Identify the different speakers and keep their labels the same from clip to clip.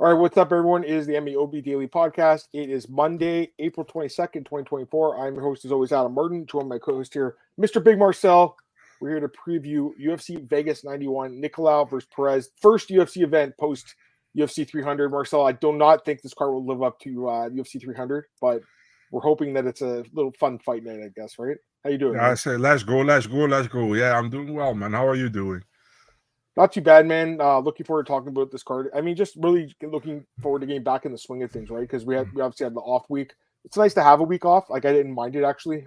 Speaker 1: All right, what's up, everyone? It is the MMAOB Daily Podcast. It is Monday, April 22nd, 2024. I'm your host, as always, Adam Martin. Joined by my co-host here, Mr. Big Marcel. We're here to preview UFC Vegas 91, Nicolau versus Perez. First UFC event post UFC 300. Marcel, I do not think this card will live up to UFC 300, but we're hoping that it's a little fun fight night, I guess, right? How you doing?
Speaker 2: Yeah, I say, let's go. Yeah, I'm doing well, man. How are you doing?
Speaker 1: Not too bad, man. Looking forward to talking about this card. I mean, just really looking forward to getting back in the swing of things, right? Because we obviously had the off week. It's nice to have a week off. Like, I didn't mind it, actually.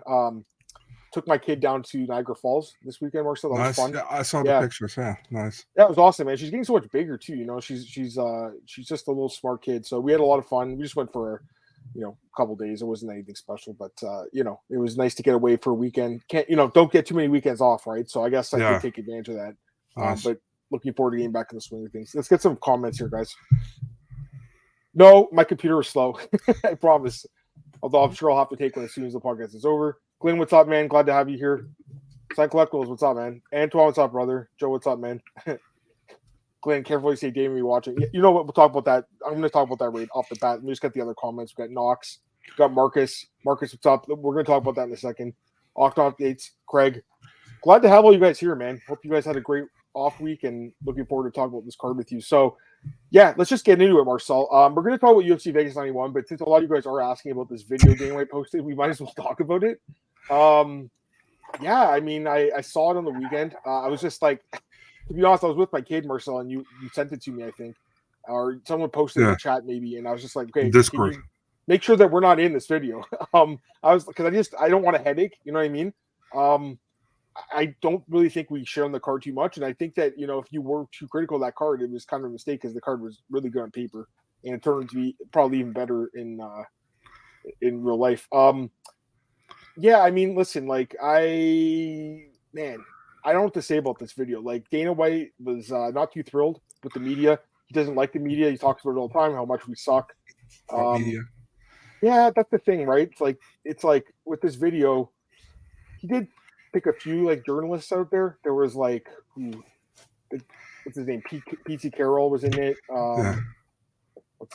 Speaker 1: Took my kid down to Niagara Falls this weekend, Marcel. That was fun.
Speaker 2: Yeah, I saw the pictures. Yeah, nice.
Speaker 1: That was awesome, man. She's getting so much bigger too. You know, she's just a little smart kid. So we had a lot of fun. We just went for a couple days. It wasn't anything special, but it was nice to get away for a weekend. Don't get too many weekends off, right? So I guess I can take advantage of that.
Speaker 2: Nice.
Speaker 1: But looking forward to getting back in the swing of things. Let's get some comments here, guys. No, my computer is slow. I promise. Although I'm sure I'll have to take one as soon as the podcast is over. Glenn, what's up, man? Glad to have you here. Sign Collectibles, what's up, man? Antoine, what's up, brother? Joe, what's up, man? Glenn, carefully say Damien you're watching. You know what? We'll talk about that. I'm going to talk about that right off the bat. Let me just get the other comments. We got Knox. We got Marcus. Marcus, what's up? We're going to talk about that in a second. Octon updates. Craig. Glad to have all you guys here, man. Hope you guys had a great off week and looking forward to talking about this card with you. So, yeah, let's just get into it, Marcel. We're going to talk about UFC Vegas 91, but since a lot of you guys are asking about this video game I posted, we might as well talk about it. Yeah, I mean, I saw it on the weekend. I was just like, to be honest, I was with my kid, Marcel, and you sent it to me, I think, or someone posted in the chat maybe, and I was just like, okay,
Speaker 2: Discord.
Speaker 1: Make sure that we're not in this video. I don't want a headache, you know what I mean? I don't really think we share on the card too much, and I think that if you were too critical of that card, it was kind of a mistake because the card was really good on paper, and it turned out to be probably even better in real life. Yeah, I mean, listen, like I don't know what to say about this video. Like Dana White was not too thrilled with the media. He doesn't like the media. He talks about it all the time, how much we suck.
Speaker 2: Media.
Speaker 1: Yeah, that's the thing, right? It's like with this video, he did pick a few like journalists out there. There was like what's his name? P.T. Carroll was in it.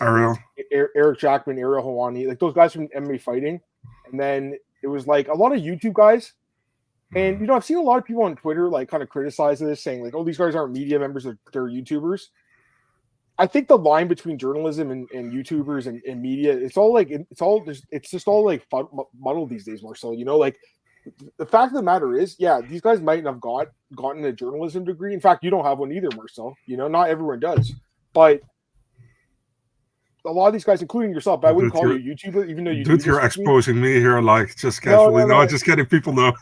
Speaker 2: Ariel.
Speaker 1: Eric Jackman, Ariel Helwani, like those guys from MMA fighting. And then it was like a lot of YouTube guys. And I've seen a lot of people on Twitter like kind of criticize this, saying like, oh, these guys aren't media members, they're YouTubers. I think the line between journalism and YouTubers and media, it's just all like muddled these days, Marcel. Like the fact of the matter is, yeah, these guys might have gotten a journalism degree. In fact, you don't have one either, Marcel. Not everyone does. But a lot of these guys, including yourself, I wouldn't call you a YouTuber, even though you're
Speaker 2: exposing me here, like just casually. No, just getting people know.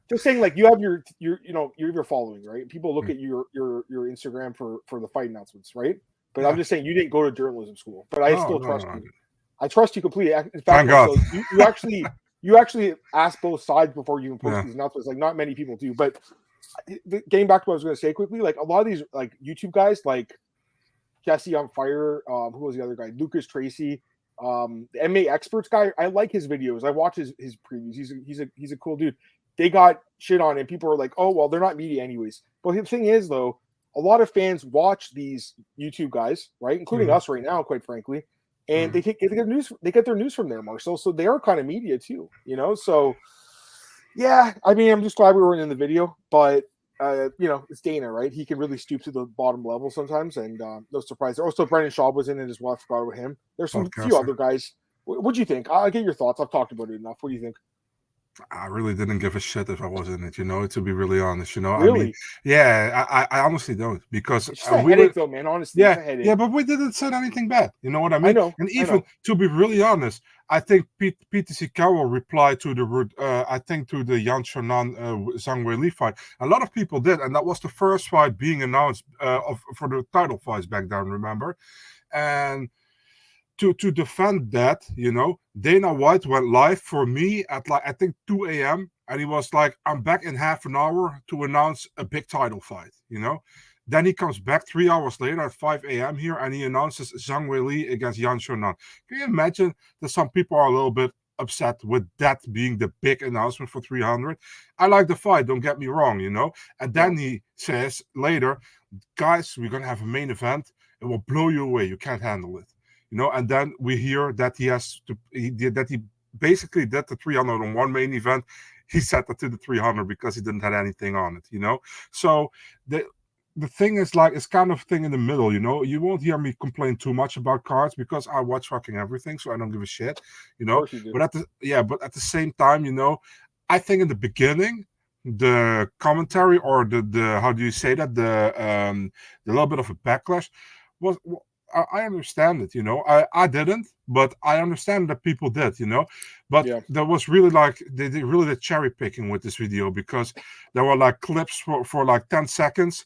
Speaker 1: Just saying, like you have your following, right? People look at your Instagram for the fight announcements, right? But I'm just saying you didn't go to journalism school, but I still trust you. I trust you completely. In fact, you actually ask both sides before you even post these announcements. Like not many people do. But getting back to what I was going to say quickly, like a lot of these like YouTube guys, like Jesse on Fire, who was the other guy? Lucas Tracy, the MMA Experts guy. I like his videos. I watch his previews. He's a cool dude. They got shit on, and people are like, "Oh, well, they're not media anyways." But the thing is, though, a lot of fans watch these YouTube guys, right, including us right now, quite frankly, and they get their news from there, Marcel. So they are kind of media too, So, yeah, I mean, I'm just glad we weren't in the video, but. It's Dana, right? He can really stoop to the bottom level sometimes, and no surprise. Also, Brendan Schaub was in it as well. I forgot about him. There's some few other guys. What do you think? I'll get your thoughts. I've talked about it enough. What do you think?
Speaker 2: I really didn't give a shit if I was in it, to be really honest,
Speaker 1: Really?
Speaker 2: I mean, yeah, I honestly don't, because
Speaker 1: it's just a headache, though, man. Honestly,
Speaker 2: yeah, but we didn't say anything bad. You know what I mean?
Speaker 1: I know.
Speaker 2: And even to be really honest, I think PTC Carroll replied to the Yan Shonan Zhang Weili fight. A lot of people did, and that was the first fight being announced for the title fights back then. Remember, and. To defend that, Dana White went live for me at I think 2 a.m. and he was like, I'm back in half an hour to announce a big title fight, Then he comes back 3 hours later at 5 a.m. here and he announces Zhang Weili against Yan Shonan. Can you imagine that some people are a little bit upset with that being the big announcement for 300? I like the fight, don't get me wrong, And then he says later, guys, we're going to have a main event. it will blow you away. You can't handle it, And then we hear that he basically did the 301 main event. He set it to the 300 because he didn't have anything on it, So the thing is like it's kind of thing in the middle, You won't hear me complain too much about cards because I watch fucking everything, so I don't give a shit, But at the same time, I think in the beginning, the commentary or the how do you say that the little bit of a backlash was. I understand it, I didn't, but I understand that people did, But there was really like they really did cherry picking with this video because there were like clips for like 10 seconds.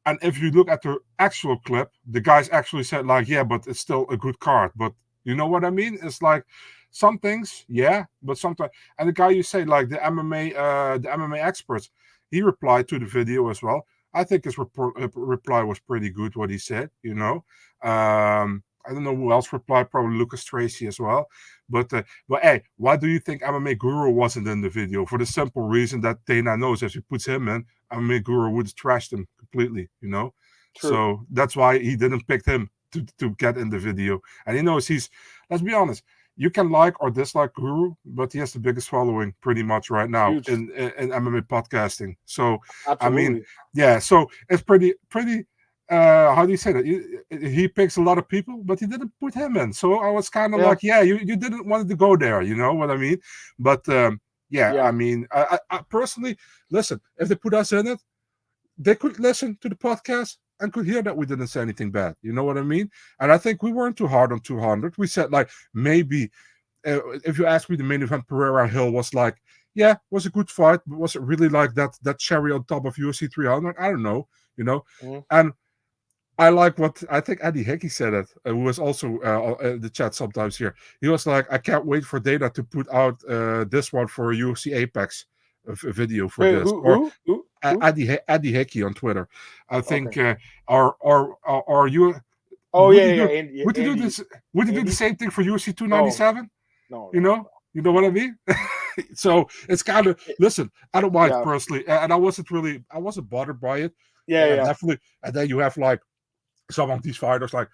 Speaker 2: And if you look at the actual clip, the guys actually said like, yeah, but it's still a good card. But you know what I mean? It's like some things, yeah, but sometimes. And the guy you say like the MMA experts, he replied to the video as well. I think his reply was pretty good. What he said, I don't know who else replied. Probably Lucas Tracy as well. But hey, why do you think MMA Guru wasn't in the video? For the simple reason that Dana knows if he puts him in, MMA Guru would have trashed him completely.
Speaker 1: True.
Speaker 2: So that's why he didn't pick him to get in the video. And he knows let's be honest, you can like or dislike Guru, but he has the biggest following pretty much right now in MMA podcasting. So
Speaker 1: absolutely.
Speaker 2: I mean, yeah. So it's pretty. How do you say that? He picks a lot of people, but he didn't put him in. So I was kind of like, yeah, you didn't want to go there. You know what I mean? But I mean, I personally listen. If they put us in it, they could listen to the podcast and could hear that we didn't say anything bad. You know what I mean? And I think we weren't too hard on 200. We said like maybe if you ask me, the main event Pereira Hill was like, yeah, was a good fight, but was it really like that cherry on top of UFC 300? I don't know. And I like what I think Eddie Hickey said it, who was also in the chat sometimes here. He was like, I can't wait for Dana to put out this one for UFC Apex video for this.
Speaker 1: Who?
Speaker 2: Eddie Hickey on Twitter. I think are you?
Speaker 1: Oh
Speaker 2: would
Speaker 1: you
Speaker 2: do this? Would you do the same thing for UFC 297?
Speaker 1: No.
Speaker 2: You know what I mean? So it's kind of listen. I don't mind personally, and I wasn't bothered by it.
Speaker 1: Yeah,
Speaker 2: definitely. And then you have like some of these fighters like,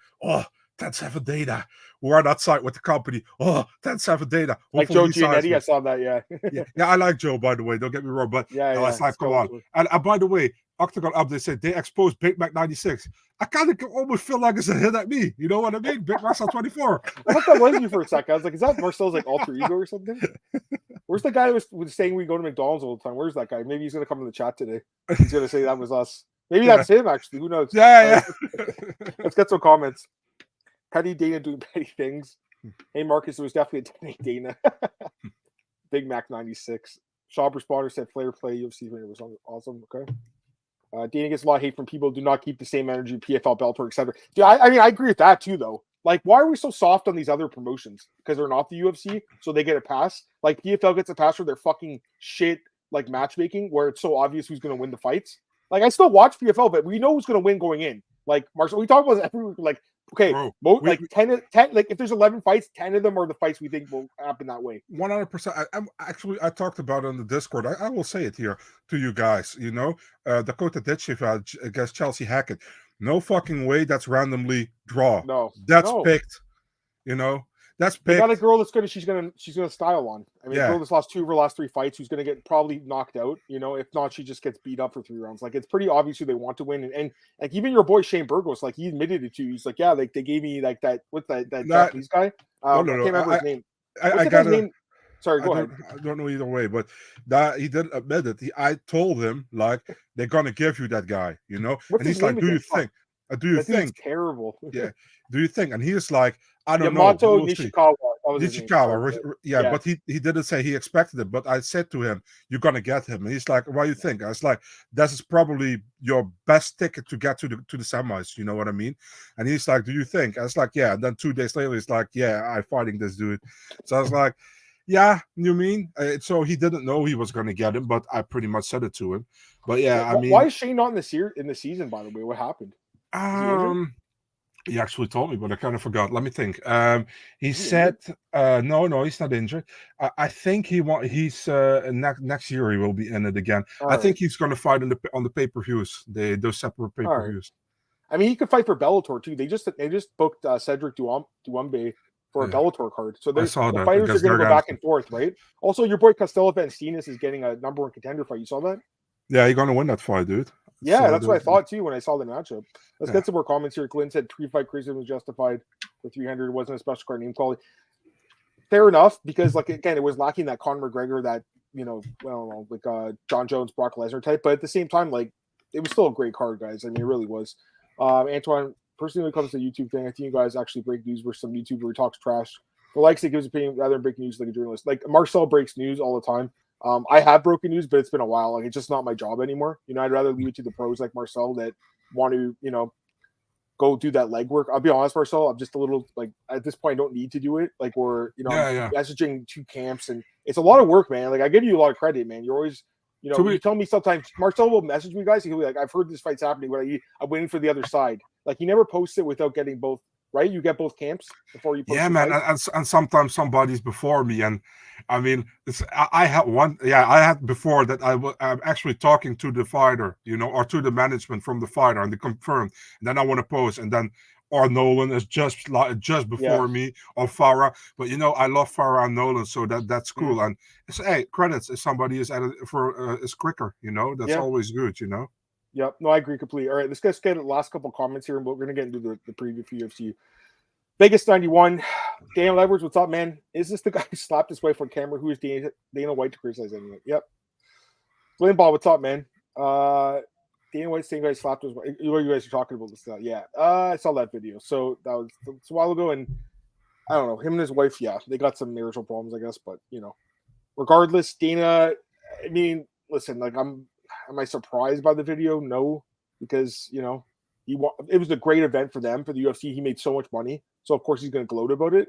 Speaker 2: 10-7 Dana. We're on that site with the company. 10-7 Dana.
Speaker 1: Like Joe Giannetti, I saw that.
Speaker 2: Yeah, I like Joe, by the way. Don't get me wrong, but it's like, come on.
Speaker 1: Cool.
Speaker 2: And by the way, Octagon update said they exposed Big Mac 96. I kind of almost feel like it's a hit at me. You know what I mean? Big Marcel 24.
Speaker 1: I thought that was you for a second. I was like, is that Marcel's like alter ego or something? Where's the guy who was saying we go to McDonald's all the time? Where's that guy? Maybe he's gonna come in the chat today. He's gonna say that was us. Maybe that's him, actually. Who knows?
Speaker 2: Yeah.
Speaker 1: Let's get some comments. Petty Dana doing petty things. Hey, Marcus, it was definitely a petty Dana. Big Mac 96. Shop responder said Flair play UFC winner was awesome. Okay. Dana gets a lot of hate from people who do not keep the same energy, PFL, Bellator, etc. Dude, I mean, I agree with that too, though. Like, why are we so soft on these other promotions? Because they're not the UFC, so they get a pass. Like, PFL gets a pass for their fucking shit, like matchmaking, where it's so obvious who's going to win the fights. Like, I still watch PFL, but we know who's going to win going in. Like, Marshall, we talk about this every week. Like, okay, like 10, like if there's 11 fights, 10 of them are the fights we think will happen that way.
Speaker 2: 100%. I talked about it on the Discord. I will say it here to you guys. Dakota Ditchev against Chelsea Hackett. No fucking way that's randomly draw.
Speaker 1: No.
Speaker 2: That's picked. That's picked.
Speaker 1: They got a girl that's gonna she's gonna style on. I mean, a girl that's lost 2 of her last 3 fights who's gonna get probably knocked out. If not, she just gets beat up for 3 rounds. Like, it's pretty obvious who they want to win. And like, even your boy Shane Burgos, like, he admitted it too. He's like, yeah, like they gave me like that Japanese guy. I can't remember his name.
Speaker 2: I got his name.
Speaker 1: Sorry, go ahead.
Speaker 2: I don't know either way, but that he didn't admit it. I told him like they're gonna give you that guy,
Speaker 1: What's
Speaker 2: and he's like, "Do you think? Do you think?"
Speaker 1: Terrible.
Speaker 2: Yeah. Do you think? And he is like, "I don't know."
Speaker 1: Yamato Nishikawa.
Speaker 2: Yeah, but he didn't say he expected it. But I said to him, "You're gonna get him," and he's like, "Why do you think?" I was like, "This is probably your best ticket to get to the semis." You know what I mean? And he's like, "Do you think?" I was like, "Yeah." And then 2 days later, he's like, "Yeah, I'm fighting this dude." So I was like, yeah, you mean? So he didn't know he was going to get him, but I pretty much said it to him. But I mean,
Speaker 1: why is Shane not in the season? By the way, what happened?
Speaker 2: He actually told me, but I kind of forgot. Let me think. He said, "No, he's not injured. I think he's next year he will be in it again. I think he's going to fight on the pay-per-views, those separate pay-per-views."
Speaker 1: I mean, he could fight for Bellator too. They just booked Cedric Duambe for a Bellator card. So the fighters are going to go back and forth, right? Also, your boy Costello Vancinas is getting a number 1 contender fight. You saw that?
Speaker 2: Yeah, you're going to win that fight, dude.
Speaker 1: Yeah, that's what I thought too when I saw the matchup. Let's get some more comments here. Glenn said pre-fight criticism was justified for 300. It wasn't a special card name quality. Fair enough, because like again, it was lacking that Conor McGregor, that I don't know, like John Jones, Brock Lesnar type. But at the same time, like it was still a great card, guys. I mean, it really was. Antoine, personally, when it comes to the YouTube thing, I think you guys actually break news versus some YouTuber who talks trash. For likes, it gives opinion rather than breaking news like a journalist. Like Marcel breaks news all the time. I have broken news, but it's been a while. Like it's just not my job anymore. I'd rather leave it to the pros like Marcel that want to, go do that legwork. I'll be honest, Marcel, I'm just a little like at this point I don't need to do it. Like we're, messaging 2 camps, and it's a lot of work, man. Like I give you a lot of credit, man. You're always, you tell me sometimes Marcel will message me, guys. He'll be like, I've heard this fight's happening, but I'm waiting for the other side. Like he never posts it without getting both. Right, you get both camps before you post.
Speaker 2: Yeah, man, and sometimes somebody's before me, and I mean, I had one. Yeah, I had before that I'm actually talking to the fighter, or to the management from the fighter, and they confirmed. And then I want to post, and then or Nolan is just before me, or Farah. But I love Farah and Nolan, so that's cool. And it's credits if somebody is added for is quicker. That's always good.
Speaker 1: Yep. No, I agree completely. All right, let's get the last couple comments here, and we're going to get into the preview for UFC Vegas 91. Daniel Edwards, what's up, man? Is this the guy who slapped his wife on camera? Who is Dana White to criticize anyway? Yep. Glenn Ball, what's up, man? Dana White saying guys slapped his wife. You guys are talking about this. Yeah. I saw that video. So that was a while ago, and I don't know. Him and his wife, they got some marital problems, I guess. But, regardless, Dana, I mean, listen, like am I surprised by the video? No, because it was a great event for them, for the UFC. He made so much money, so of course he's going to gloat about it.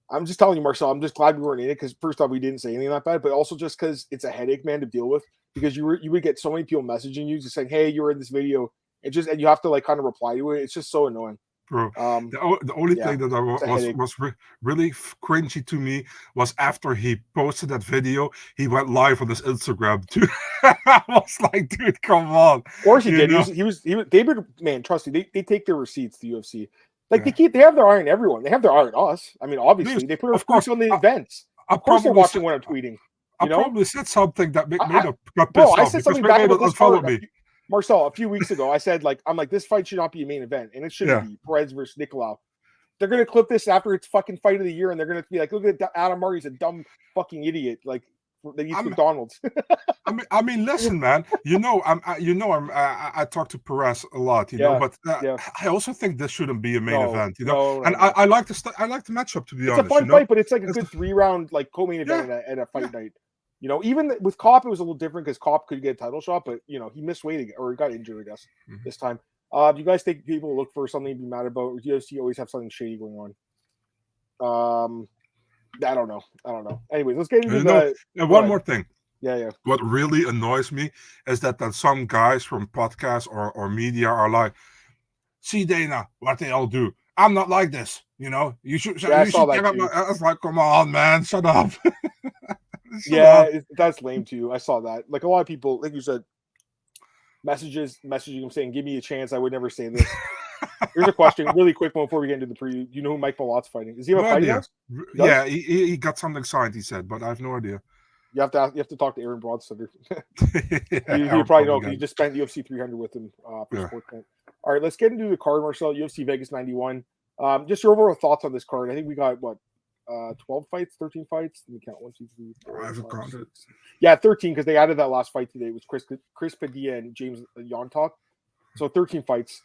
Speaker 1: I'm just telling you, Marcel. I'm just glad we weren't in it because first off, we didn't say anything that bad, but also just because it's a headache, man, to deal with. Because you would get so many people messaging you, just saying, "Hey, you're in this video," and you have to like kind of reply to it. It's just so annoying.
Speaker 2: Bro, the only thing that was really cringy to me was after he posted that video, he went live on his Instagram too. I was like, dude, come on.
Speaker 1: Of course he did. He was. They would, man, trust me. They take their receipts. The UFC, like they have their eye on everyone. They have their eye on us. I mean, obviously they put it on the events. Of course they're watching when I'm tweeting.
Speaker 2: I probably said something that made got pissed
Speaker 1: off. I
Speaker 2: because
Speaker 1: said something back about this card.
Speaker 2: me.
Speaker 1: Marcel, a few weeks ago, I said, I'm like, this fight should not be a main event, and it shouldn't be. Perez versus Nicolau. They're going to clip this after it's fucking fight of the year, and they're going to be like, look at Adam Murray's a dumb fucking idiot. Like, they eat McDonald's.
Speaker 2: I mean, listen, man. I talk to Perez a lot, but I also think this shouldn't be a main event, I like the matchup, to be honest.
Speaker 1: It's a fun fight, but it's like a good 3-round like co-main event at a fight night. Even with Kopp, it was a little different because Kopp could get a title shot, but he missed weight or he got injured, I guess, this time. Do you guys think people look for something to be mad about? Or UFC always have something shady going on? I don't know. Anyways, let's get into
Speaker 2: one more thing.
Speaker 1: Yeah.
Speaker 2: What really annoys me is that some guys from podcasts or media are like, "See, Dana, what they all do. I'm not like this. You should. I was like, come on, man, shut up."
Speaker 1: That's lame too. I saw that. Like a lot of people, like you said, messaging him saying, "Give me a chance. I would never say this." Here's a question, really quick one before we get into the preview. Do you know who Mike Malot's fighting? Is he have a fight now?
Speaker 2: Yeah, he got something signed. He said, but I have no idea.
Speaker 1: You have to talk to Aaron Broadsutter. you probably know because you just spent UFC 300 with him for Sport Camp. All right, let's get into the card, Marcel. UFC Vegas 91. Just your overall thoughts on this card. I think we got 12 fights, 13 fights. Let me count 1, 2, 3, 4.
Speaker 2: I haven't counted.
Speaker 1: Yeah, 13 because they added that last fight today. It was Chris Padilla and James Llontop. So 13 fights.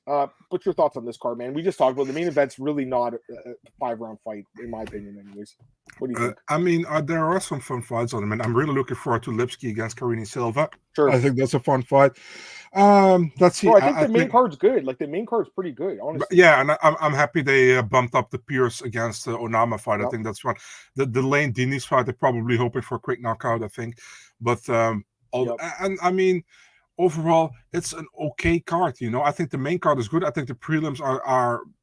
Speaker 1: What's your thoughts on this card, man? We just talked about the main event's really not a 5-round fight, in my opinion, anyways. What do you think?
Speaker 2: I mean, there are some fun fights on them, and I'm really looking forward to Lipski against Karine Silva.
Speaker 1: Sure.
Speaker 2: I think that's a fun fight. Let's see.
Speaker 1: I think the main card's good. Like, the main card's pretty good, honestly.
Speaker 2: Yeah, and I'm happy they bumped up the Pearce against the Onama fight. I think that's fun. The Lane Diniz fight, they're probably hoping for a quick knockout, I think. But, and I mean, overall, it's an okay card. I think the main card is good. I think the prelims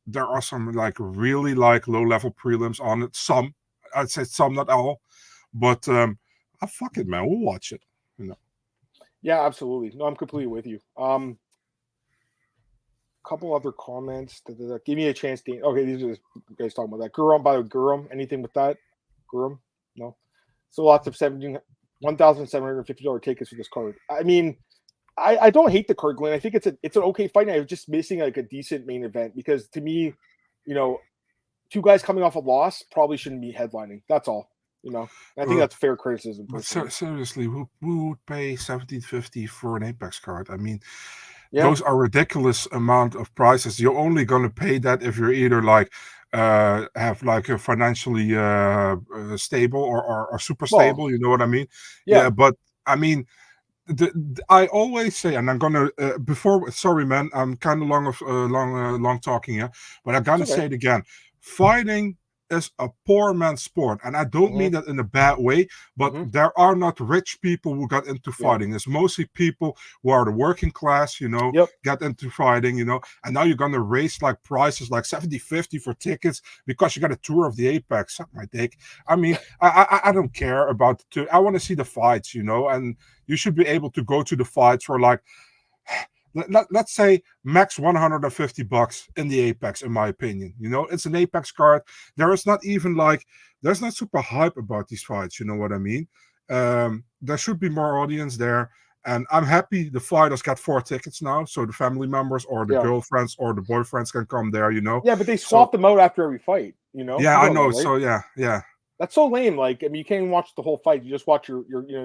Speaker 2: there are some like really like low level prelims on it. Some, I'd say some, not all, but fuck it, man. We'll watch it.
Speaker 1: Yeah, absolutely. No, I'm completely with you. couple other comments. Give me a chance, Dean. Okay, these are the guys talking about that. Gurum, by the way, Gurum. Anything with that? Gurum? No. So lots of $1,750 tickets for this card. I mean, I don't hate the card, Glenn. I think it's an okay fight night. I was just missing like a decent main event because to me, two guys coming off a loss probably shouldn't be headlining. That's all. And I think that's fair criticism.
Speaker 2: Seriously, who would pay $1,750 for an Apex card? I mean, those are ridiculous amount of prices. You're only going to pay that if you're either like have like a financially stable or super stable. You know what I mean? Yeah, but I mean. I always say, and I'm gonna sorry, man, I'm kind of long talking here, but I'm gonna say it again. Fighting is a poor man's sport, and I don't mean that in a bad way. But there are not rich people who got into fighting. It's mostly people who are the working class, get into fighting, And now you're gonna raise like prices like $70-$50 for tickets because you got a tour of the Apex. Suck my dick. I mean, I don't care about the tour. I want to see the fights, and you should be able to go to the fights for like, let's say max $150 in the Apex, in my opinion. It's an Apex card. There's not super hype about these fights. You know what I mean? There should be more audience there. And I'm happy the fighters got 4 tickets now. So the family members or the girlfriends or the boyfriends can come there,
Speaker 1: Yeah, but they swap them out after every fight,
Speaker 2: Yeah, I know. That, right? So, yeah.
Speaker 1: That's so lame. Like, I mean, you can't even watch the whole fight. You just watch your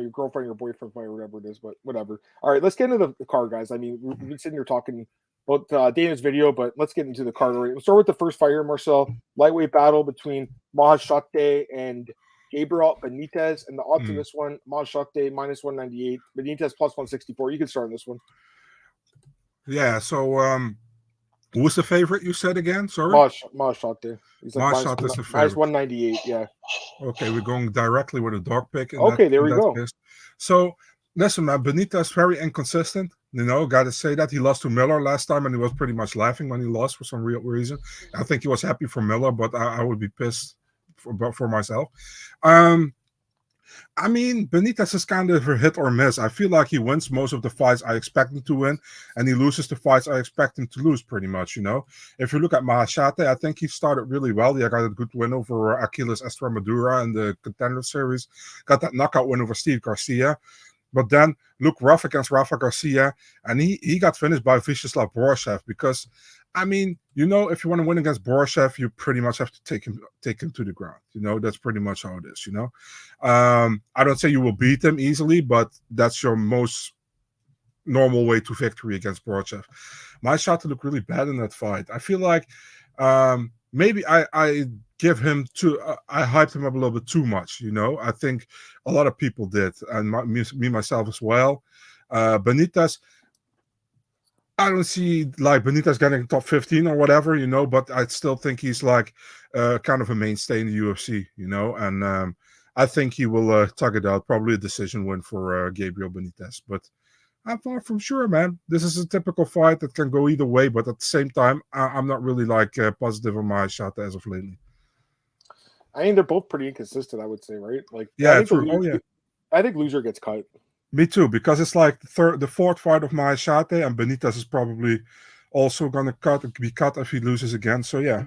Speaker 1: girlfriend, your boyfriend fight, or whatever it is. But whatever. All right, let's get into the card, guys. I mean, we've been sitting here talking about Dana's video, but let's get into the card already. We'll start with the first fight here, Marcel. Lightweight battle between Maheshate and Gabriel Benitez, and the odds in this one: Maheshate -198, Benitez +164. You can start on this one.
Speaker 2: Yeah. So, who's the favorite you said again? Sorry?
Speaker 1: Maheshate. He's like
Speaker 2: Maheshate is the favorite.
Speaker 1: -198, yeah.
Speaker 2: Okay, we're going directly with a dog pick.
Speaker 1: There we go.
Speaker 2: Case. So, listen, man, Benitez very inconsistent. Got to say that. He lost to Miller last time, and he was pretty much laughing when he lost for some real reason. I think he was happy for Miller, but I would be pissed for myself. I mean, Benitez is kind of a hit or miss. I feel like he wins most of the fights I expect him to win, and he loses the fights I expect him to lose, pretty much, If you look at Maheshate, I think he started really well. He got a good win over Achilles Estremadura in the Contender Series. Got that knockout win over Steve Garcia. But then looked rough against Rafa Garcia, and he got finished by Vyacheslav Boroshev because, I mean, if you want to win against Boroshev, you pretty much have to take him to the ground. That's pretty much how it is, I don't say you will beat him easily, but that's your most normal way to victory against Boroshev. Maheshate looked really bad in that fight. I feel like maybe I give him I hyped him up a little bit too much, I think a lot of people did, and me myself as well. Benitez, I don't see like Benitez getting top 15 or whatever, but I still think he's like kind of a mainstay in the UFC, and I think he will tug it out, probably a decision win for Gabriel Benitez, but I'm far from sure, man. This is a typical fight that can go either way, but at the same time, I'm not really like positive on Maheshate as of lately.
Speaker 1: I mean, they're both pretty inconsistent, I would say, right? Like,
Speaker 2: yeah, true.
Speaker 1: I think loser gets cut.
Speaker 2: Me too, because it's like the fourth fight of Maheshate, and Benitez is probably also going to be cut if he loses again. So yeah.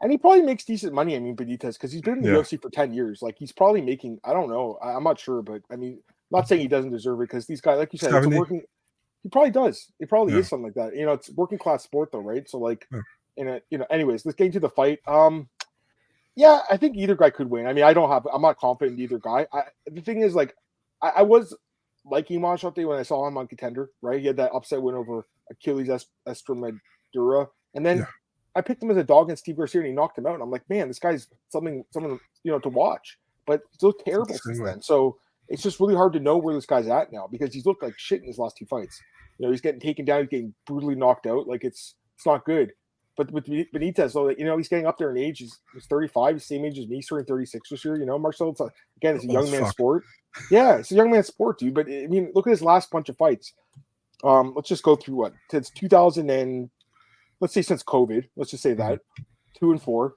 Speaker 1: And he probably makes decent money. I mean, Benitez, because he's been in the UFC for 10 years. Like, he's probably making, I don't know, I'm not sure, but I mean, I'm not saying he doesn't deserve it because these guys, like you said, he probably does. It probably is something like that. It's working class sport though, right? So like, anyways, let's get into the fight. Yeah, I think either guy could win. I mean, I'm not confident in either guy. The thing is, like, I was liking Maheshate when I saw him on Contender, right? He had that upset win over Achilles Estremadura, and then I picked him as a dog against Steve Garcia, and he knocked him out. And I'm like, man, this guy's someone to watch. But he's looked terrible since then. So it's just really hard to know where this guy's at now because he's looked like shit in his last 2 fights. He's getting taken down, he's getting brutally knocked out. Like it's not good. But with Benitez, though, he's getting up there in age. He's 35, the same age as me, starting 36 this year. Marcel, it's a young man's sport. Yeah, it's a young man's sport, dude. But I mean, look at his last bunch of fights. Let's just go through what since 2000 and let's say since COVID. Let's just say that 2-4.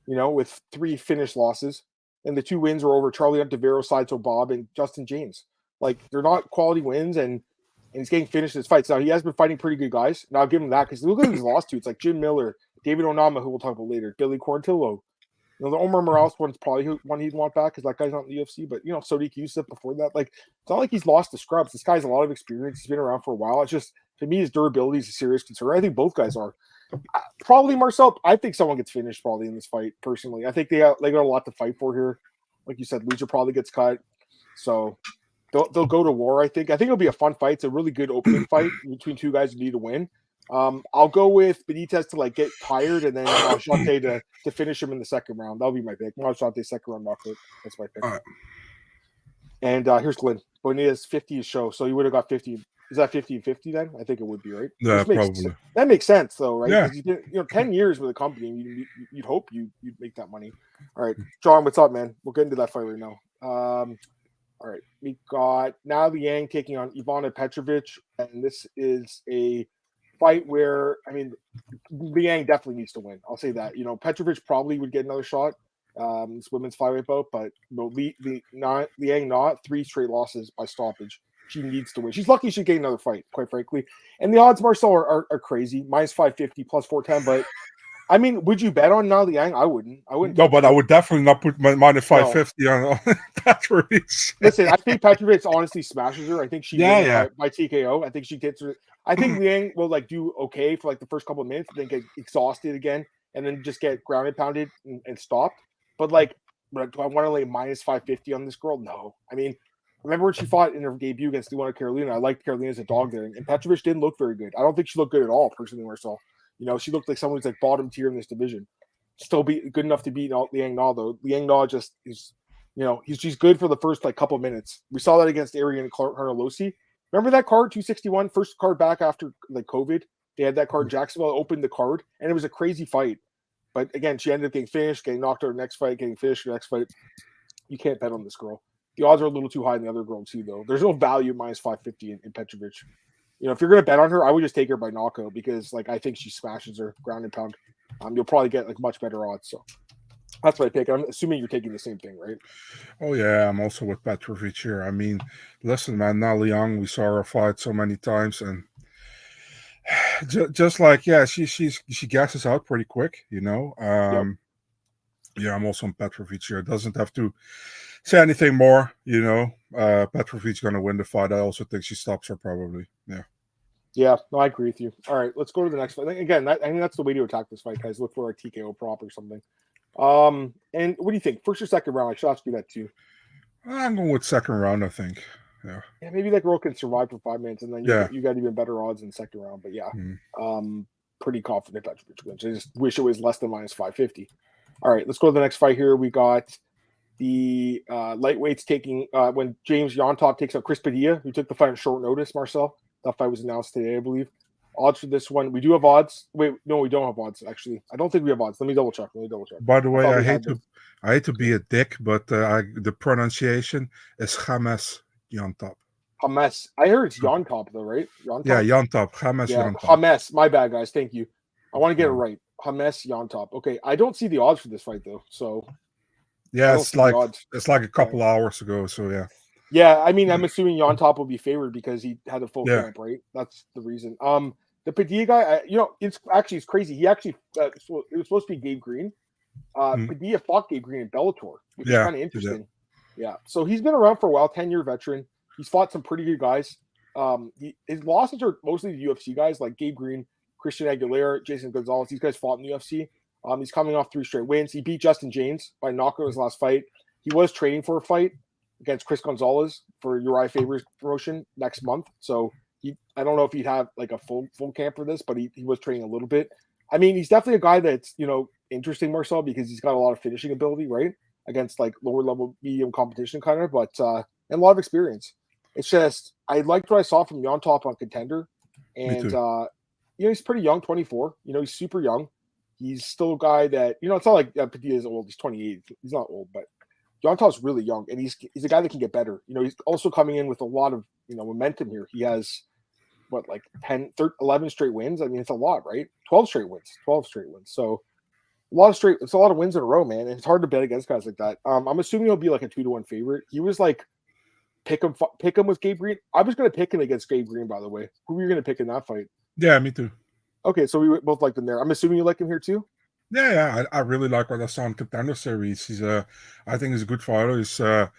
Speaker 1: With 3 finished losses, and the 2 wins were over Charlie Ontiveros, Sideshow Bob, and Justin James. Like they're not quality wins, and and he's getting finished in his fights. Now, he has been fighting pretty good guys, and I'll give him that because look at his lost to. It's like Jim Miller, David Onama, who we'll talk about later, Billy Quarantillo. The Omar Morales one's probably one he'd want back because that guy's not in the UFC, but, Sodiq Yusuff before that. Like, it's not like he's lost the scrubs. This guy's a lot of experience. He's been around for a while. It's just, to me, his durability is a serious concern. I think both guys are. Probably Marcel. I think someone gets finished probably in this fight, personally. I think they got a lot to fight for here. Like you said, Lucha probably gets cut. So they'll go to war, I think. I think it'll be a fun fight. It's a really good opening fight between two guys who need to win. I'll go with Benitez to get tired and then Maheshate to finish him in the second round. That'll be my pick. Maheshate second round knockout. That's my pick. All right. And here's Glenn. Benitez 50 is show, so you would have got 50. Is that 50-50 then? I think it would be, right?
Speaker 2: Yeah, probably.
Speaker 1: That makes sense though, right?
Speaker 2: Yeah.
Speaker 1: You did, 10 years with a company, and you'd hope you'd make that money. All right, John, what's up, man? We'll get into that fight right now. All right, we got now Liang taking on Ivana Petrovic, and this is a fight where, Liang definitely needs to win. I'll say that. Petrovic probably would get another shot. This women's flyweight bout, but Liang not 3 straight losses by stoppage. She needs to win. She's lucky she get another fight, quite frankly. And the odds, Marcel, are crazy. Minus 550, plus 410. But would you bet on Liang? I wouldn't.
Speaker 2: No, but I would definitely not put minus 550 on Petrovic.
Speaker 1: Listen, I think Petrovic honestly smashes her. I think she wins by TKO. I think she gets her. I think Liang will do okay for the first couple of minutes, then get exhausted again, and then just get grounded, pounded, and stopped. But do I want to lay minus 550 on this girl? No. Remember when she fought in her debut against Luana Carolina? I liked Carolina as a dog there, and Petrovic didn't look very good. I don't think she looked good at all, personally, Marcel. She looked like someone who's bottom tier in this division. Still be good enough to beat Liang Na, though. Liang Na just is, she's good for the first couple minutes. We saw that against Ariane Carnelossi. Remember that card, 261, first card back after COVID? They had that card in Jacksonville, opened the card, and it was a crazy fight. But again, she ended up getting finished, getting knocked out her next fight, getting finished her next fight. You can't bet on this girl. The odds are a little too high in the other girl too, though. There's no value minus 550 in Petrovic. If you're gonna bet on her, I would just take her by knockout because I think she smashes her ground and pound. You'll probably get much better odds. So that's what I pick. I'm assuming you're taking the same thing, right?
Speaker 2: Oh yeah, I'm also with Petrovic here. Listen, man, now Liang, we saw her fight so many times, and just she gasses out pretty quick, Yep. Yeah, I'm also on Petrovic here. Doesn't have to say anything more, Petrovic's going to win the fight. I also think she stops her probably. Yeah.
Speaker 1: Yeah, no, I agree with you. All right, let's go to the next fight. Again, I think that's the way to attack this fight, guys. Look for TKO prop or something. And what do you think? First or second round? I should ask you that too.
Speaker 2: I'm going with second round, I think. Yeah.
Speaker 1: Yeah, maybe that girl can survive for 5 minutes, and then you got even better odds in second round. But yeah, pretty confident Petrovic wins. I just wish it was less than minus 550. All right, let's go to the next fight here. We got the lightweights taking when James Llontop takes out Chris Padilla, who took the fight on short notice, Marcel. That fight was announced today, I believe. Odds for this one. We do have odds. Wait, no, we don't have odds, actually. I don't think we have odds. Let me double check.
Speaker 2: By the way, I hate to be a dick, but the pronunciation is James Llontop.
Speaker 1: James. I heard it's Llontop, though, right? Llontop?
Speaker 2: Yeah, Llontop. James Llontop.
Speaker 1: James. My bad, guys. Thank you. I want to get it right. James Llontop. Okay, I don't see the odds for this fight, though, so...
Speaker 2: Yeah, it's like a couple hours ago, so yeah.
Speaker 1: Yeah, I'm assuming Llontop will be favored because he had a full camp, right? That's the reason. The Padilla guy, it's crazy. He actually, it was supposed to be Gabe Green. Padilla fought Gabe Green in Bellator, which is kind of interesting. Yeah, so he's been around for a while, 10-year veteran. He's fought some pretty good guys. His losses are mostly the UFC guys like Gabe Green, Christian Aguilera, Jason Gonzalez. These guys fought in the UFC. He's coming off 3 straight wins. He beat Justin James by knockout in his last fight. He was training for a fight against Chris Gonzalez for Uriah Faber's promotion next month. So I don't know if he'd have a full camp for this, but he was training a little bit. He's definitely a guy that's, interesting, Marcel, because he's got a lot of finishing ability, right? Against lower level medium competition kind of, but and a lot of experience. It's just, I liked what I saw from Llontop on Contender. And, he's pretty young, 24. He's super young. He's still a guy that, it's not like Padilla is old. He's 28. He's not old, but Llontop's really young, and he's a guy that can get better. He's also coming in with a lot of, momentum here. He has, 11 straight wins? It's a lot, right? 12 straight wins. So it's a lot of wins in a row, man. And it's hard to bet against guys like that. I'm assuming he'll be a 2-1 favorite. He was pick him with Gabe Green. I was going to pick him against Gabe Green, by the way. Who were you going to pick in that fight?
Speaker 2: Yeah, me too.
Speaker 1: Okay, so we both liked him there. I'm assuming you like him here too?
Speaker 2: Yeah, I really like what I saw in Contender Series. I think he's a good fighter. He's a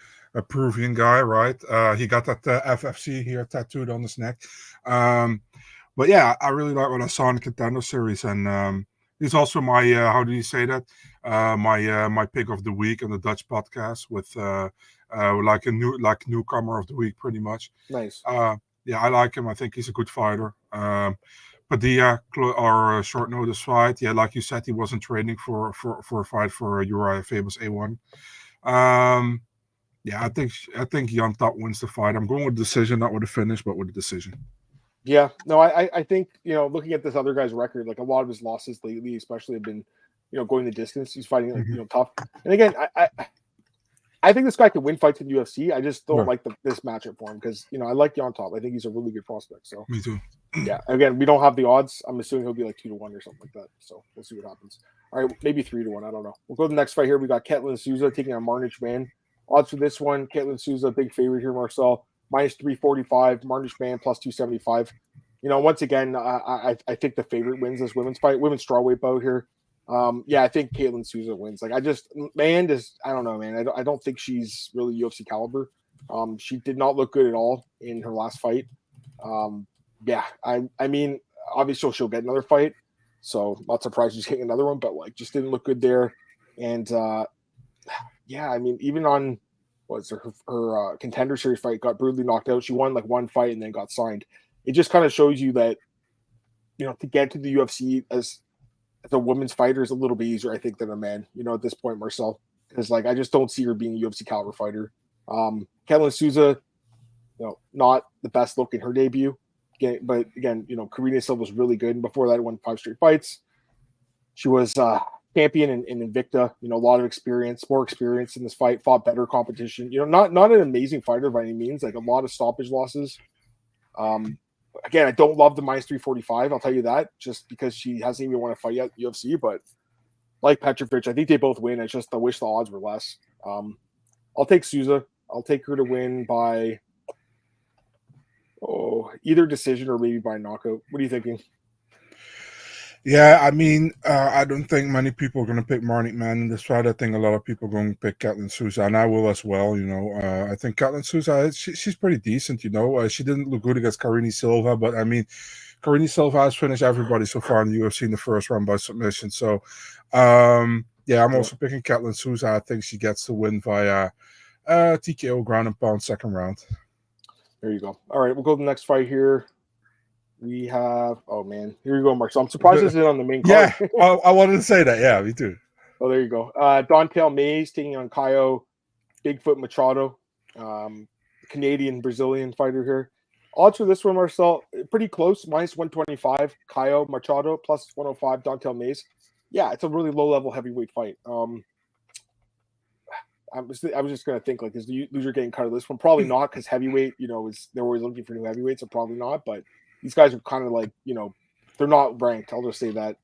Speaker 2: Peruvian guy, right? He got that FFC here tattooed on his neck. But yeah, I really like what I saw in Contender Series, and he's also my how do you say that? My pick of the week on the Dutch podcast with like newcomer of the week, pretty much.
Speaker 1: Nice.
Speaker 2: Yeah, I like him. I think he's a good fighter. Padilla or a short notice fight. Yeah, like you said, he wasn't training for a fight for Uriah Faber's A1. Yeah, I think Llontop wins the fight. I'm going with decision, not with a finish, but with a decision.
Speaker 1: Yeah, no, I think, looking at this other guy's record, like a lot of his losses lately, especially have been, going the distance. He's fighting, tough. And again, I think this guy could win fights in UFC. I just don't like this matchup for him because, I like Llontop. I think he's a really good prospect. So
Speaker 2: me too.
Speaker 1: Yeah, again, we don't have the odds. I'm assuming he'll be like 2-1 or something like that. So we'll see what happens. All right, maybe 3-1. I don't know. We'll go to the next fight here. We got Ketlen Souza taking on Marnic, Mann. Odds for this one: Ketlen Souza, big favorite here. Marcel -345. Marnic, Mann +275. Once again, I think the favorite wins this women's fight, women's strawweight bout here. Yeah, I think Ketlen Souza wins. Like, Mann is, I don't know, man. I don't think she's really UFC caliber. She did not look good at all in her last fight. Yeah, I mean, obviously she'll get another fight, so not surprised she's getting another one, but like just didn't look good there. And yeah, I mean, even on her Contender Series fight, got brutally knocked out. She won like one fight and then got signed. It just kind of shows you that, to get to the UFC as a women's fighter is a little bit easier, I think, than a man, at this point, Marcel. Because like I just don't see her being a UFC caliber fighter. Ketlen Souza, not the best look in her debut. But again, Karine Silva was really good. And before that, won 5 straight fights. She was champion in Invicta. A lot of experience, more experience in this fight. Fought better competition. Not an amazing fighter by any means. Like a lot of stoppage losses. Again, I don't love the -345. I'll tell you that, just because she hasn't even won a fight yet in UFC. But like Petrovic, I think they both win. It's just I wish the odds were less. I'll take Souza. I'll take her to win by. Either decision or maybe by knockout. What are you thinking?
Speaker 2: Yeah, I mean, I don't think many people are going to pick Marnic, Mann, in this fight. I think a lot of people are going to pick Ketlen Souza, and I will as well. I think Ketlen Souza, she's pretty decent. She didn't look good against Karine Silva, but I mean, Karine Silva has finished everybody so far in the UFC in the first round by submission. So, yeah, I'm also picking Ketlen Souza. I think she gets the win via TKO ground and pound second round.
Speaker 1: There you go. All right, we'll go to the next fight here. We have, here you go, Mark. So I'm surprised this is on the main card.
Speaker 2: Yeah, I wanted to say that. Yeah, me too.
Speaker 1: Oh, there you go. Dontel Mays taking on Caio, Bigfoot Machado, Canadian-Brazilian fighter here. Odds for this one, Marcel, pretty close, -125. Caio Machado, +105. Dontel Mays. Yeah, it's a really low-level heavyweight fight. I was just gonna think, like, is the loser getting cut of this one? Probably not, because heavyweight, they're always looking for new heavyweights, so probably not. But these guys are kind of like, they're not ranked. I'll just say that.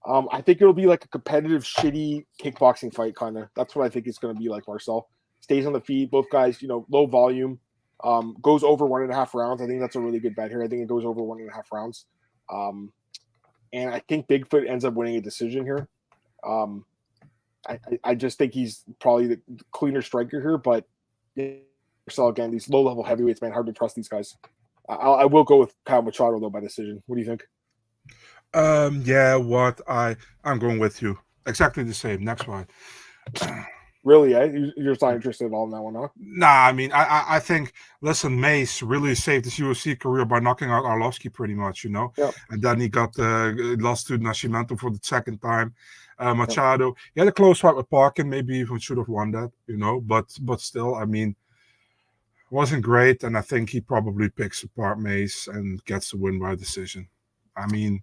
Speaker 1: I think it'll be like a competitive, shitty kickboxing fight, kind of. That's what I think it's gonna be like. Marcel stays on the feet. Both guys, low volume. Goes over 1.5 rounds. I think that's a really good bet here. I think it goes over 1.5 rounds. And I think Bigfoot ends up winning a decision here. I just think he's probably the cleaner striker here, but so again, these low-level heavyweights, man, hard to trust these guys. I will go with Caio Machado though by decision. What do you think?
Speaker 2: Yeah, I'm going with you. Exactly the same. Next one.
Speaker 1: Really, you're just not interested at all in that one, huh?
Speaker 2: Nah, I mean, I think, listen, Mace really saved his UFC career by knocking out Arlovski pretty much,
Speaker 1: Yep.
Speaker 2: And then he got lost to Nascimento for the second time. Machado, he had a close fight with Parkin, maybe even should have won that, but still, I mean, wasn't great, and I think he probably picks apart Mace and gets the win by decision. I mean,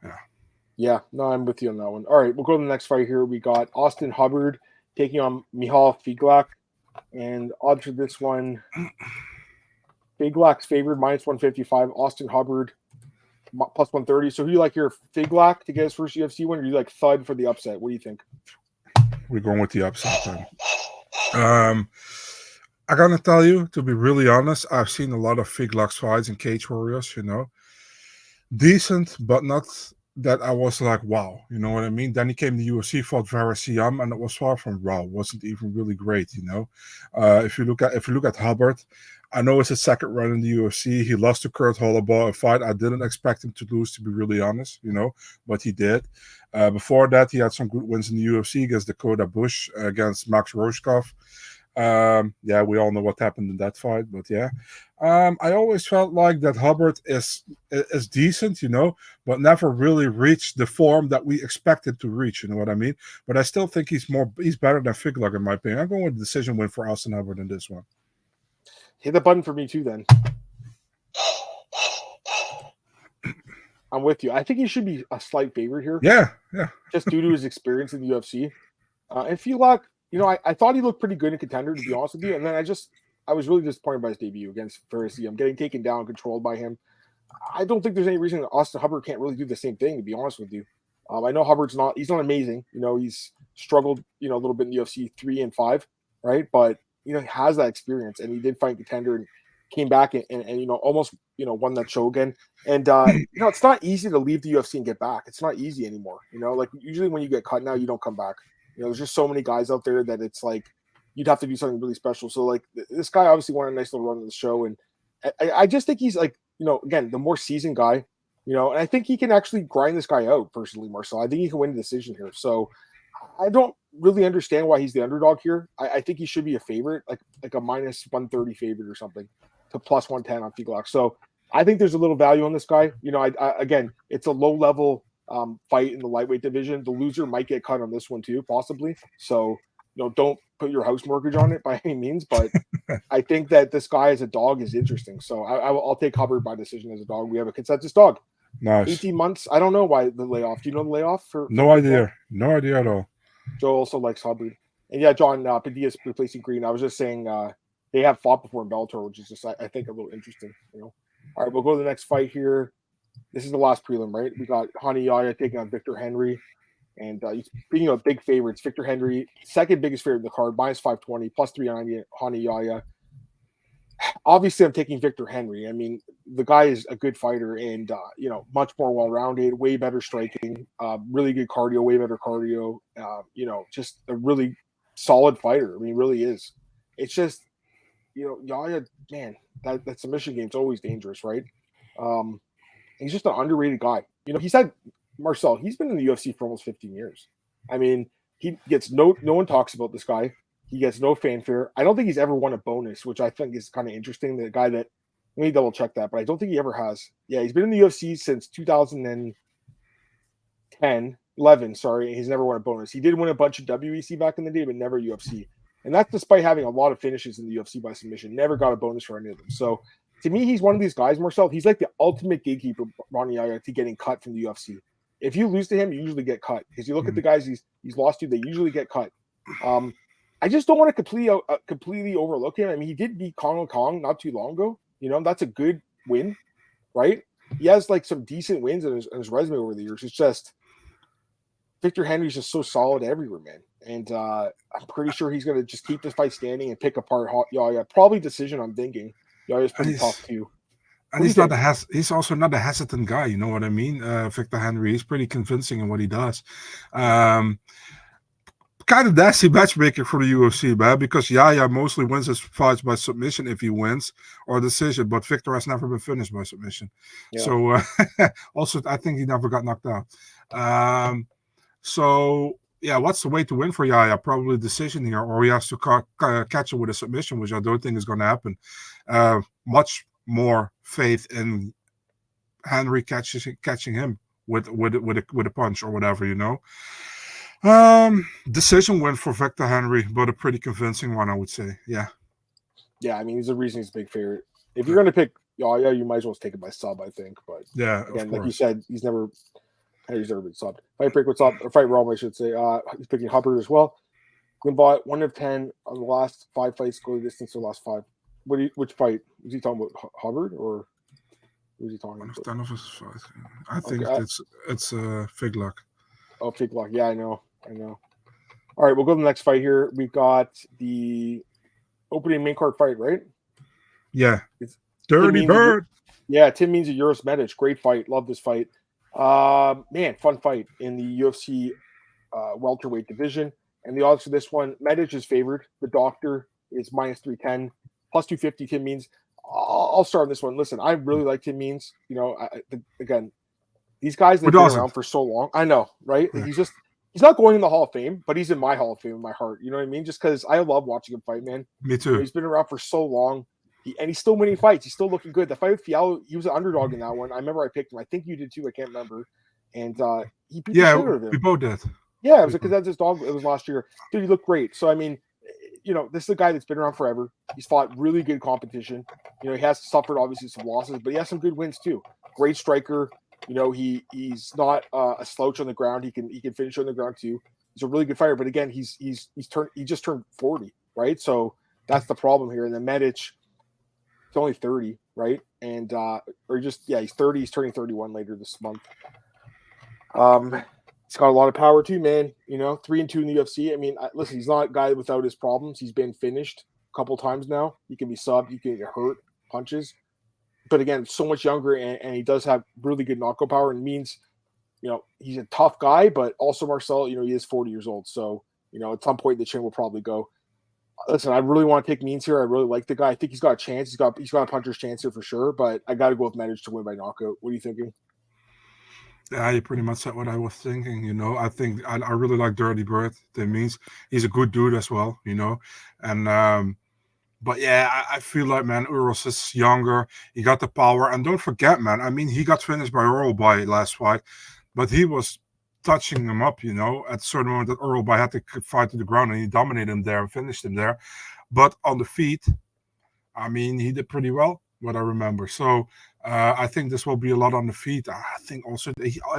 Speaker 2: yeah.
Speaker 1: Yeah, no, I'm with you on that one. All right, we'll go to the next fight here. We got Austen Hubbard taking on Michal Figlak, and odds for this one, Figlak's favored -155, Austen Hubbard +130. So who do you like here, Figlak to get his first UFC win, or do you like Thud for the upset? What do you think?
Speaker 2: We're going with the upset then. I gotta tell you, to be really honest, I've seen a lot of Figlak's fights in Cage Warriors, decent, but not that I was like, wow, you know what I mean? Then he came to UFC, fought Varasiam, and it was far from raw. Wasn't even really great. If you look at Hubbard, I know it's his second run in the UFC. He lost to Kurt Holloway, a fight I didn't expect him to lose, to be really honest, but he did. Before that, he had some good wins in the UFC against Dakota Bush, against Max Roshkov. Yeah, we all know what happened in that fight, but yeah. I always felt like that Hubbard is decent, but never really reached the form that we expected to reach. You know what I mean? But I still think he's better than Figlak in my opinion. I'm going with a decision win for Austen Hubbard in this one.
Speaker 1: Hit the button for me too, then. I'm with you. I think he should be a slight favorite here.
Speaker 2: Yeah.
Speaker 1: Just due to his experience in the UFC. And Figlak, I thought he looked pretty good in Contender, to be honest with you. And then I was really disappointed by his debut against Perez. I'm getting taken down, controlled by him. I don't think there's any reason that Austen Hubbard can't really do the same thing, to be honest with you. I know he's not amazing. He's struggled, a little bit in the UFC 3 and 5, right? But, he has that experience, and he did fight Contender and came back and almost, won that show again. And, it's not easy to leave the UFC and get back. It's not easy anymore. Like usually when you get cut now, you don't come back. There's just so many guys out there that it's like you'd have to do something really special. So like this guy obviously won a nice little run on the show, and I just think he's like again the more seasoned guy, and I think he can actually grind this guy out personally, Marcel. I think he can win the decision here. So I don't really understand why he's the underdog here. I think he should be a favorite, like a minus 130 favorite or something, to plus 110 on Figlak. So I think there's a little value on this guy. Again, it's a low level fight in the lightweight division. The loser might get cut on this one too, possibly. So, don't put your house mortgage on it by any means. But I think that this guy as a dog is interesting. So I'll take Hubbard by decision as a dog. We have a consensus dog.
Speaker 2: Nice.
Speaker 1: 18 months. I don't know why the layoff. Do you know the layoff?
Speaker 2: No idea. No idea at all.
Speaker 1: Joe also likes Hubbard. And yeah, John, Padilla's replacing Green. I was just saying they have fought before in Bellator, which is just, I think, a little interesting. All right, we'll go to the next fight here. This is the last prelim, right? We got Yahya taking on Victor Henry. And speaking of big favorites, Victor Henry, second biggest favorite in the card, minus 520, plus 390, Yahya. Obviously, I'm taking Victor Henry. I mean, the guy is a good fighter and, much more well-rounded, way better striking, really good cardio, way better cardio, just a really solid fighter. I mean, he really is. It's just, Yahya, man, that submission game is always dangerous, right? He's just an underrated guy. He's had Marcel. He's been in the UFC for almost 15 years. I mean, he gets no one talks about this guy. He gets no fanfare. I don't think he's ever won a bonus, which I think is kind of interesting. The guy that, let me double check that, but I don't think he ever has. Yeah, he's been in the UFC since 11, sorry. He's never won a bonus. He did win a bunch of WEC back in the day, but never UFC. And that's despite having a lot of finishes in the UFC by submission. Never got a bonus for any of them. So to me, he's one of these guys, Marcel. He's like the ultimate gatekeeper, Ronnie Yahya, to getting cut from the UFC. If you lose to him, you usually get cut. Because you look at the guys he's lost to, they usually get cut. I just don't want to completely overlook him. I mean, he did beat Kong not too long ago. That's a good win, right? He has like some decent wins in his resume over the years. It's just Victor Henry's just so solid everywhere, man. And I'm pretty sure he's going to just keep this fight standing and pick apart Yahya. Probably decision, I'm thinking. Yahya's pretty tough too.
Speaker 2: And he's also not a hesitant guy, you know what I mean? Victor Henry, he's pretty convincing in what he does. Kind of nasty matchmaking for the UFC, man, because Yahya mostly wins his fights by submission if he wins, or decision, but Victor has never been finished by submission. Yeah. So also, I think he never got knocked out. So yeah, what's the way to win for Yahya? Probably decision here, or he has to catch it with a submission, which I don't think is going to happen. Much more faith in Henry catching him with a punch or whatever, Decision win for Victor Henry, but a pretty convincing one, I would say. Yeah.
Speaker 1: Yeah, I mean, he's the reason he's a big favorite. If you're going to pick Yahya, you might as well take it by sub, I think. But
Speaker 2: yeah,
Speaker 1: again, like you said, he's never been subbed. Fight break, what's up? Or fight realm, I should say. He's picking Hubbard as well. Glimbot, 1 of 10 on the last 5 fights, go the distance of the last 5. Which fight? Was he talking about Hubbard or who was he talking about?
Speaker 2: 10 of his fights. I think it's Figlak.
Speaker 1: Oh, Figlak. Yeah, I know. All right, we'll go to the next fight here. We've got the opening main card fight, right?
Speaker 2: Yeah. It's Dirty Bird.
Speaker 1: Tim Means and Uros Medic. Great fight. Love this fight. Man, fun fight in the UFC welterweight division. And the odds for this one, Medic is favored. The doctor is minus 310. Plus 250, Tim Means. I'll start on this one. Listen, I really like Tim Means. You know, again, these guys that have been around for so long. I know, right? Yeah. He's not going in the Hall of Fame, but he's in my Hall of Fame in my heart. You know what I mean? Just because I love watching him fight, man.
Speaker 2: Me too.
Speaker 1: You know, he's been around for so long. And he's still winning fights. He's still looking good. The fight with Fiallo, he was an underdog in that one. I remember I picked him. I think you did too. I can't remember. And he beat the shit out of him.
Speaker 2: We both did.
Speaker 1: Yeah, it was because that's his dog. It was last year. Dude, he looked great. So, I mean, you know, this is a guy that's been around forever. He's fought really good competition. You know, he has suffered, obviously, some losses, but he has some good wins, too. Great striker. You know, he's not a slouch on the ground. He can finish on the ground, too. He's a really good fighter. But, again, he just turned 40, right? So, that's the problem here. And then Medic, he's only 30, right? And he's 30. He's turning 31 later this month. He's got a lot of power too, man. You know, 3-2 in the UFC. I mean, listen, he's not a guy without his problems. He's been finished a couple times now. He can be subbed. He can get hurt, punches. But again, so much younger, and he does have really good knockout power. And means, you know, he's a tough guy, but also Marcel, you know, he is 40 years old. So, you know, at some point the chin will probably go. Listen, I really want to take Means here. I really like the guy. I think he's got a chance. He's got a puncher's chance here for sure. But I got to go with Medic to win by knockout. What are you thinking?
Speaker 2: Yeah, you pretty much said what I was thinking. You know, I think I really like Dirty Bird. That means he's a good dude as well. You know, and but yeah, I feel like, man, Uros is younger. He got the power, and don't forget, man. I mean, he got finished by Uralby last fight, but he was touching him up, you know, at a certain moment that Uralby had to fight to the ground, and he dominated him there and finished him there. But on the feet, I mean, he did pretty well, what I remember. So I think this will be a lot on the feet. I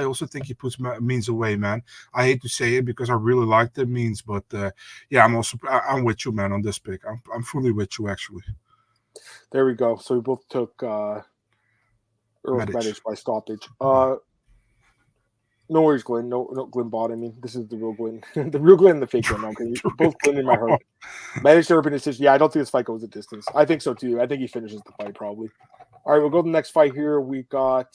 Speaker 2: also think he puts Means away, man. I hate to say it because I really like the Means, but yeah, I'm with you, man, on this pick. I'm fully with you, actually.
Speaker 1: There we go. So we both took Uros Medic by stoppage. No worries, Glenn. No, Glenn bought. I mean, this is the real Glenn. The real Glenn and the fake Glenn. Okay, both Glenn in my heart. Medic never been a decision. Yeah, I don't think this fight goes a distance. I think so too. I think he finishes the fight probably. All right, we'll go to the next fight here. We got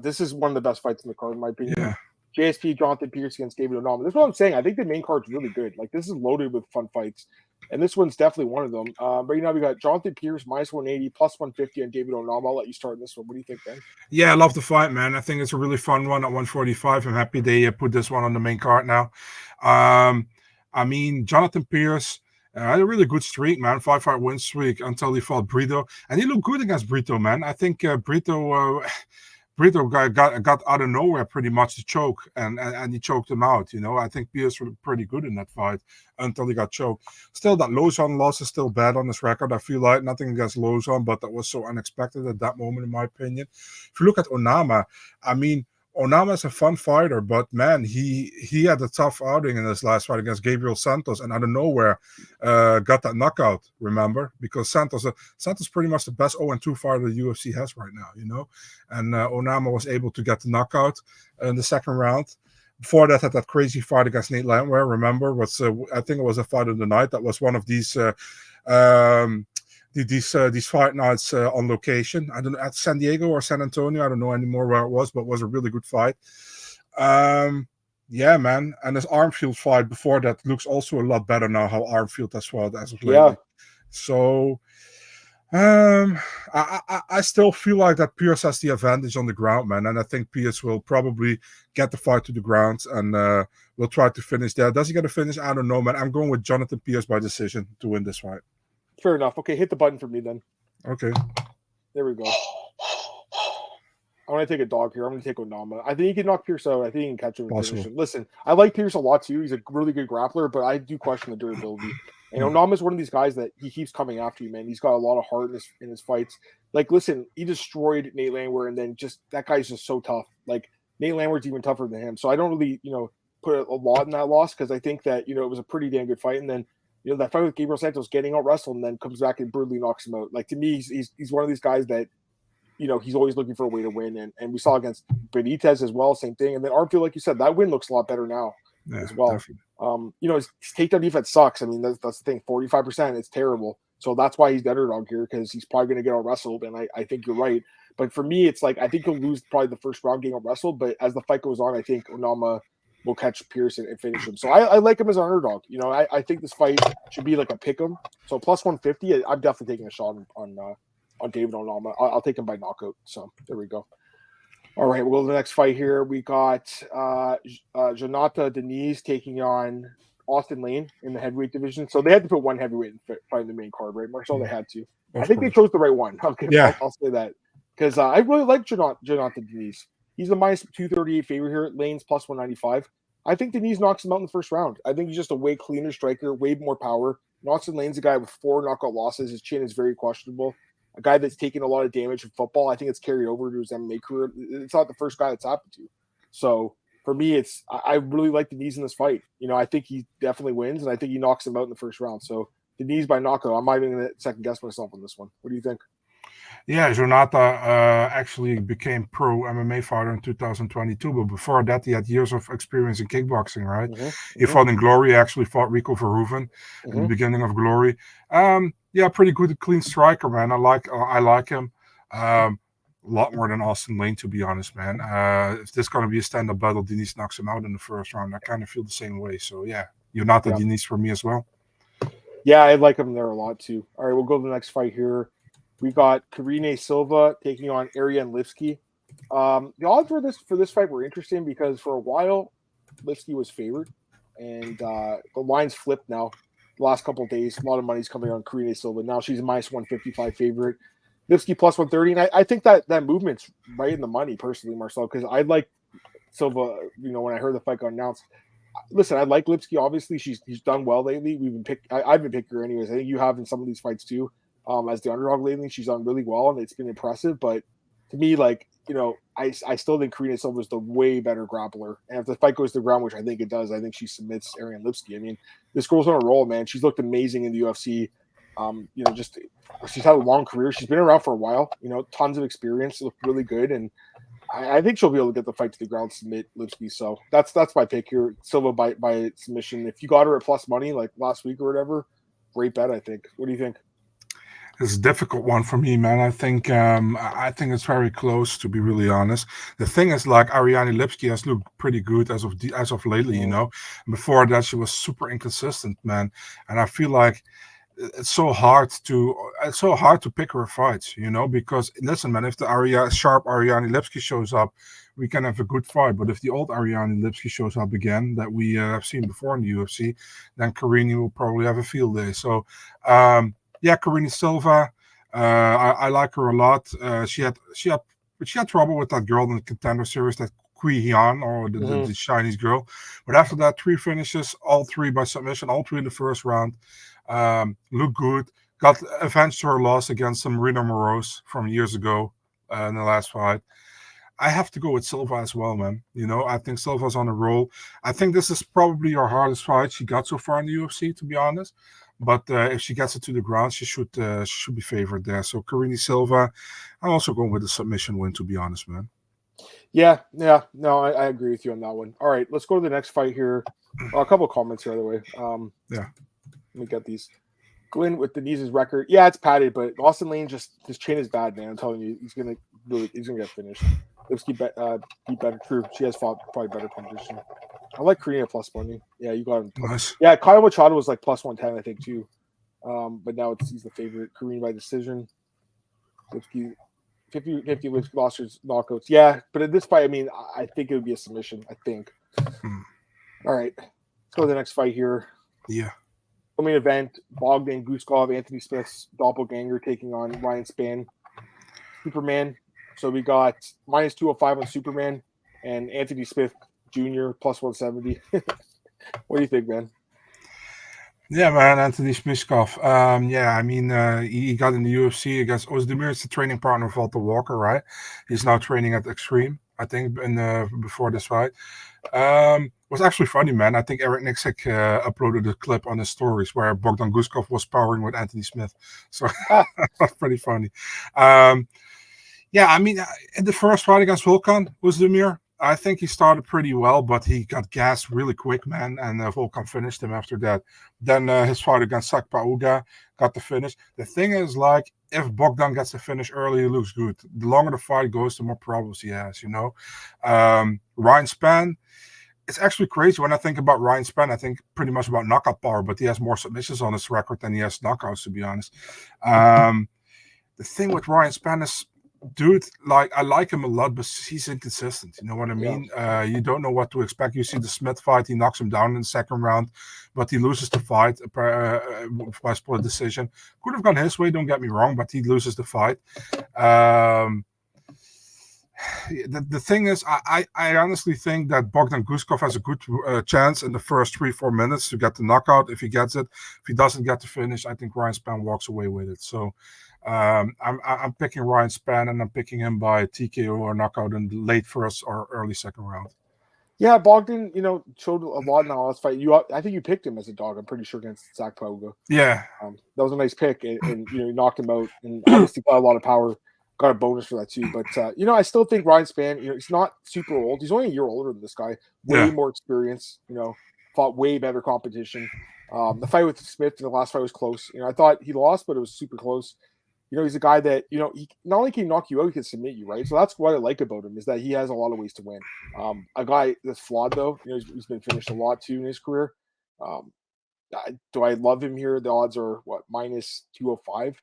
Speaker 1: this is one of the best fights in the card, in my opinion. Yeah. JSP, Jonathan Pearce against Gabriel Onama. This is what I'm saying. I think the main card's really good. Like, this is loaded with fun fights. And this one's definitely one of them. Right now we got Jonathan Pearce minus 180, plus 150 on Gabriel Onama. I'll let you start this one. What do you think, Ben?
Speaker 2: Yeah, I love the fight, man. I think it's a really fun one at 145. I'm happy they put this one on the main card now. I mean, Jonathan Pearce had a really good streak, man. 5-fight win streak until he fought Brito. And he looked good against Brito, man. I think Brito got out of nowhere pretty much to choke, and he choked him out. You know, I think Pearce was pretty good in that fight until he got choked. Still, that Lozon loss is still bad on his record. I feel like nothing against Lozon, but that was so unexpected at that moment, in my opinion. If you look at Onama, I mean, Onama is a fun fighter, but man, he had a tough outing in his last fight against Gabriel Santos, and out of nowhere got that knockout, remember? Because Santos pretty much the best 0-2 fighter the UFC has right now, you know? And Onama was able to get the knockout in the second round. Before that, had that crazy fight against Nate Landwehr, remember? I think it was a fight of the night. That was one of these fight nights on location. I don't know, at San Diego or San Antonio. I don't know anymore where it was, but it was a really good fight. Yeah, man. And his Armfield fight before that looks also a lot better now, how Armfield has fought as of lately. Yeah. So I still feel like that Pearce has the advantage on the ground, man. And I think Pearce will probably get the fight to the ground and will try to finish there. Does he get a finish? I don't know, man. I'm going with Jonathan Pearce by decision to win this fight.
Speaker 1: Fair enough. Okay, hit the button for me then.
Speaker 2: Okay.
Speaker 1: There we go. I want to take a dog here. I'm going to take Onama. I think he can knock Pearce out. I think he can catch him and finish him. Listen, I like Pearce a lot too. He's a really good grappler, but I do question the durability. And Onama is one of these guys that he keeps coming after you, man. He's got a lot of heart in his fights. Like, listen, he destroyed Nate Landwehr, and then just that guy's just so tough. Like, Nate Landwehr's even tougher than him. So I don't really, put a lot in that loss because I think that, it was a pretty damn good fight. And then, that fight with Gabriel Santos getting out wrestled and then comes back and brutally knocks him out. Like, to me, he's one of these guys that, he's always looking for a way to win. And we saw against Benitez as well, same thing. And then Armfield, like you said, that win looks a lot better now as well. Definitely. His takedown defense sucks. I mean, that's the thing, 45%. It's terrible. So that's why he's the underdog here, because he's probably going to get out wrestled. And I think you're right. But for me, it's like I think he'll lose probably the first round getting out wrestled. But as the fight goes on, I think Onama will catch Pearce and finish him. So I like him as an underdog. You know, I think this fight should be like a pick 'em. So plus 150, I'm definitely taking a shot on David Onama. I'll take him by knockout. So there we go. All right, we'll go to the next fight here. We got Jhonata Diniz taking on Austen Lane in the heavyweight division. So they had to put one heavyweight fight in the main card, right, Marcel? They had to. I think they chose the right one. Okay,
Speaker 2: yeah.
Speaker 1: I'll say that. Because I really like Jhonata Diniz. He's the minus 238 favorite here. Lane's plus 195. I think Diniz knocks him out in the first round. I think he's just a way cleaner striker, way more power. Austen Lane's a guy with 4 knockout losses. His chin is very questionable. A guy that's taken a lot of damage from football. I think it's carried over to his MMA career. It's not the first guy that's happened to. So for me, I really like Diniz in this fight. You know, I think he definitely wins, and I think he knocks him out in the first round. So Diniz by knockout. I'm not even going to second guess myself on this one. What do you think?
Speaker 2: Yeah, Jhonata actually became pro MMA fighter in 2022, but before that, he had years of experience in kickboxing, right? He fought in Glory. He actually fought Rico Verhoeven in the beginning of Glory. Yeah, pretty good, clean striker, man. I like him. A lot more than Austen Lane, to be honest, man. If this is going to be a stand-up battle, Diniz knocks him out in the first round. I kind of feel the same way. So, yeah, Jhonata Diniz for me as well. Yeah,
Speaker 1: I like him there a lot, too. All right, we'll go to the next fight here. We got Karine Silva taking on Ariane Lipski. The odds for this fight were interesting because for a while, Lipski was favored. And the line's flipped now. The last couple of days, a lot of money's coming on Karine Silva. Now she's a minus 155 favorite. Lipski plus 130. And I think that movement's right in the money, personally, Marcel, because I like Silva, you know, when I heard the fight got announced. Listen, I like Lipski. Obviously, she's done well lately. I've been picking her anyways. I think you have in some of these fights too. As the underdog lately, she's done really well, and it's been impressive. But to me, like, you know, I still think Karine Silva is the way better grappler. And if the fight goes to the ground, which I think it does, I think she submits Ariane Lipski. I mean, this girl's on a roll, man. She's looked amazing in the UFC. You know, just she's had a long career. She's been around for a while. You know, tons of experience. Looked really good, and I think she'll be able to get the fight to the ground, submit Lipski. So that's my pick here. Silva by submission. If you got her at plus money like last week or whatever, great bet. I think. What do you think?
Speaker 2: It's a difficult one for me, man. I think it's very close, to be really honest. The thing is, like, Ariane Lipski has looked pretty good as of lately, you know. Before that, she was super inconsistent, man. And I feel like it's so hard to pick her fights, you know, because listen, man, if the sharp Ariane Lipski shows up, we can have a good fight. But if the old Ariane Lipski shows up again, that we have seen before in the UFC, then Karine will probably have a field day. So, yeah, Karine Silva, I like her a lot. She had trouble with that girl in the Contender Series, that Kui Hyun, or the Chinese girl. But after that, 3 finishes, all 3 by submission, all 3 in the first round. Looked good. Got avenged her loss against some Marina Moroz from years ago in the last fight. I have to go with Silva as well, man. You know, I think Silva's on a roll. I think this is probably her hardest fight she got so far in the UFC, to be honest. But if she gets it to the ground, she should be favored there. So Karine Silva, I'm also going with a submission win, to be honest, man.
Speaker 1: Yeah. No, I agree with you on that one. All right, let's go to the next fight here. A couple of comments here, by the way.
Speaker 2: Yeah.
Speaker 1: Let me get these. Glenn with Deniz's record. Yeah, it's padded, but Austen Lane his chin is bad, man. I'm telling you, he's gonna get finished. Lipski beat better. True, she has fought probably better competition. I like Karine plus money. Yeah, you got him.
Speaker 2: Nice.
Speaker 1: Yeah, Caio Machado was like plus 110, I think, too. But now he's the favorite. Karine by decision. Lipski 50 Lipski lost his knockouts. Yeah, but in this fight, I mean, I think it would be a submission. I think. All right, let's go to the next fight here.
Speaker 2: Yeah.
Speaker 1: Main event: Bogdan Guskov, Anthony Smith's doppelganger, taking on Ryan Spann, Superman. So we got minus 205 on Superman and Anthony Smith Jr. plus 170. What do you think, man?
Speaker 2: Yeah, man, Anthony Smithkov. Yeah, I mean, he got in the UFC against Ozdemir. It's the training partner of Walter Walker, right? He's now training at Extreme, I think, before this fight. It was actually funny, man. I think Eric Nixek uploaded a clip on his stories where Bogdan Guskov was sparring with Anthony Smith. So that's pretty funny. Yeah, I mean, in the first fight against Volkan Ozdemir, I think he started pretty well, but he got gassed really quick, man, and Volkan finished him after that. Then his fight against Sakpauga got the finish. The thing is, like, if Bogdan gets the finish early, he looks good. The longer the fight goes, the more problems he has, you know. Ryan Spann, it's actually crazy when I think about Ryan Spann. I think pretty much about knockout power, but he has more submissions on his record than he has knockouts, to be honest. The thing with Ryan Spann is, dude, like, I like him a lot, but he's inconsistent. You know what I mean? Yeah. You don't know what to expect. You see the Smith fight, he knocks him down in the second round, but he loses the fight by split decision. Could have gone his way, don't get me wrong, but he loses the fight. The thing is, I honestly think that Bogdan Guskov has a good chance in the first 3-4 minutes to get the knockout if he gets it. If he doesn't get the finish, I think Ryan Spann walks away with it. So I'm picking Ryan Spann, and I'm picking him by TKO or knockout in the late first or early second round.
Speaker 1: Yeah, Bogdan, you know, showed a lot in the last fight. I think you picked him as a dog, I'm pretty sure, against Zach Pauga.
Speaker 2: Yeah.
Speaker 1: That was a nice pick, and you know, he knocked him out, and obviously got a lot of power. Got a bonus for that too. But you know, I still think Ryan Spann, you know, he's not super old. He's only a year older than this guy. Way more experience, you know, fought way better competition. The fight with Smith in the last fight was close. You know, I thought he lost, but it was super close. You know, he's a guy that, you know, he not only can knock you out, he can submit you, right? So that's what I like about him, is that he has a lot of ways to win. A guy that's flawed, though, you know, he's been finished a lot too in his career. Do I love him here? The odds are what, minus 205?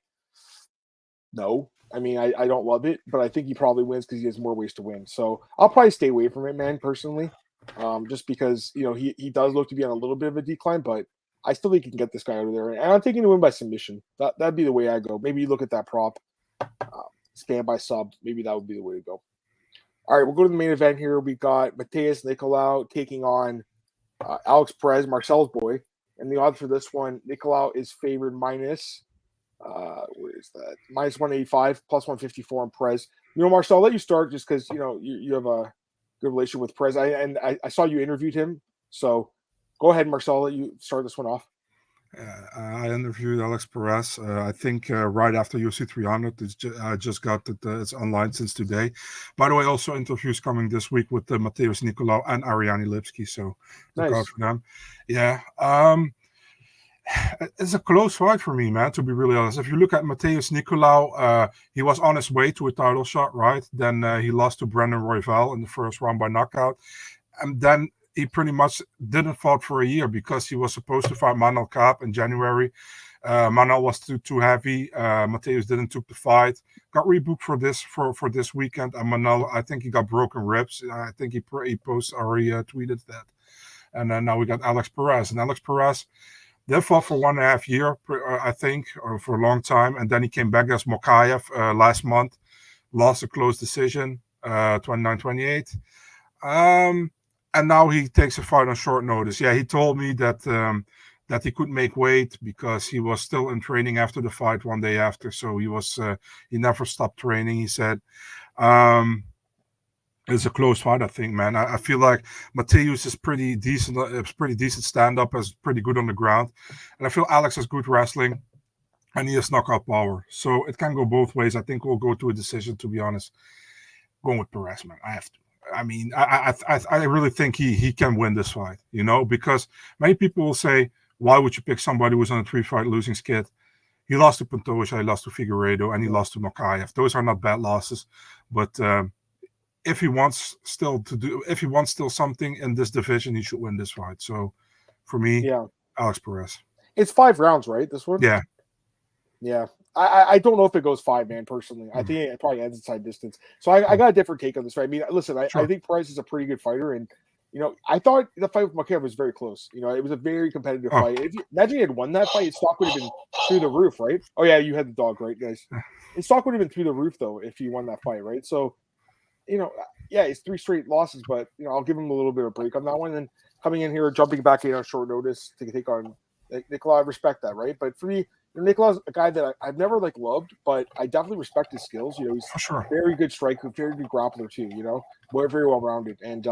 Speaker 1: No. I mean, I don't love it, but I think he probably wins because he has more ways to win. So I'll probably stay away from it, man, personally, just because, you know, he does look to be on a little bit of a decline, but I still think he can get this guy out of there. And I'm thinking to win by submission. That'd be the way I go. Maybe you look at that prop, Spann by sub. Maybe that would be the way to go. All right, we'll go to the main event here. We got Matheus Nicolau taking on Alex Perez, Marcel's boy. And the odds for this one, Nicolau is favored minus... where is that? Minus 185, plus 154 on Perez. You know, Marcel, I'll let you start just because, you know, you have a good relationship with Perez. I saw you interviewed him. So go ahead, Marcel, I'll let you start this one off.
Speaker 2: I interviewed Alex Perez, I think right after UFC 300. I just got it. It's online since today. By the way, also interviews coming this week with Matheus Nicolau and Ariane Lipski. So look out for them. Yeah. It's a close fight for me, man, to be really honest. If you look at Matheus Nicolau, he was on his way to a title shot, right? Then he lost to Brandon Royval in the first round by knockout. And then he pretty much didn't fight for a year because he was supposed to fight Manel Kaap in January. Manel was too heavy. Matheus didn't took the fight. Got rebooked for this weekend. And Manel, I think he got broken ribs. I think he posted already tweeted that. And then now we got Alex Perez. And Alex Perez, they fought for 1.5 years, I think, or for a long time. And then he came back as Mokaev last month, lost a close decision, 29-28. And now he takes a fight on short notice. Yeah, he told me that that he couldn't make weight because he was still in training after the fight one day after. So he never stopped training, he said. It's a close fight, I think, man. I feel like Matheus is pretty decent. It's pretty decent stand-up, is pretty good on the ground. And I feel Alex has good wrestling, and he has knockout power. So it can go both ways. I think we'll go to a decision, to be honest. Going with Perez, man. I have to. I mean, I really think he can win this fight, you know, because many people will say, why would you pick somebody who's on a 3-fight losing skid? He lost to Pantoja, he lost to Figueiredo, and he lost to Mokaev. Those are not bad losses, but if he wants still something in this division, he should win this fight. So for me, Alex Perez.
Speaker 1: It's 5 rounds, right? This one?
Speaker 2: Yeah.
Speaker 1: Yeah. I don't know if it goes 5, man, personally. I think it probably ends inside distance. So I got a different take on this fight. I mean, listen, I think Perez is a pretty good fighter, and you know, I thought the fight with Mokaev was very close. You know, it was a very competitive fight. Imagine he had won that fight, his stock would have been through the roof, right? Oh yeah, you had the dog, right, guys? His stock would have been through the roof though if he won that fight, right? So you know, yeah, it's 3 straight losses, but you know, I'll give him a little bit of break on that one. And coming in here, jumping back in on short notice to take on Nicolau, I respect that, right? But for me, Nicolau's a guy that I've never loved, but I definitely respect his skills. You know, he's a very good striker, very good grappler too. You know, very well rounded. And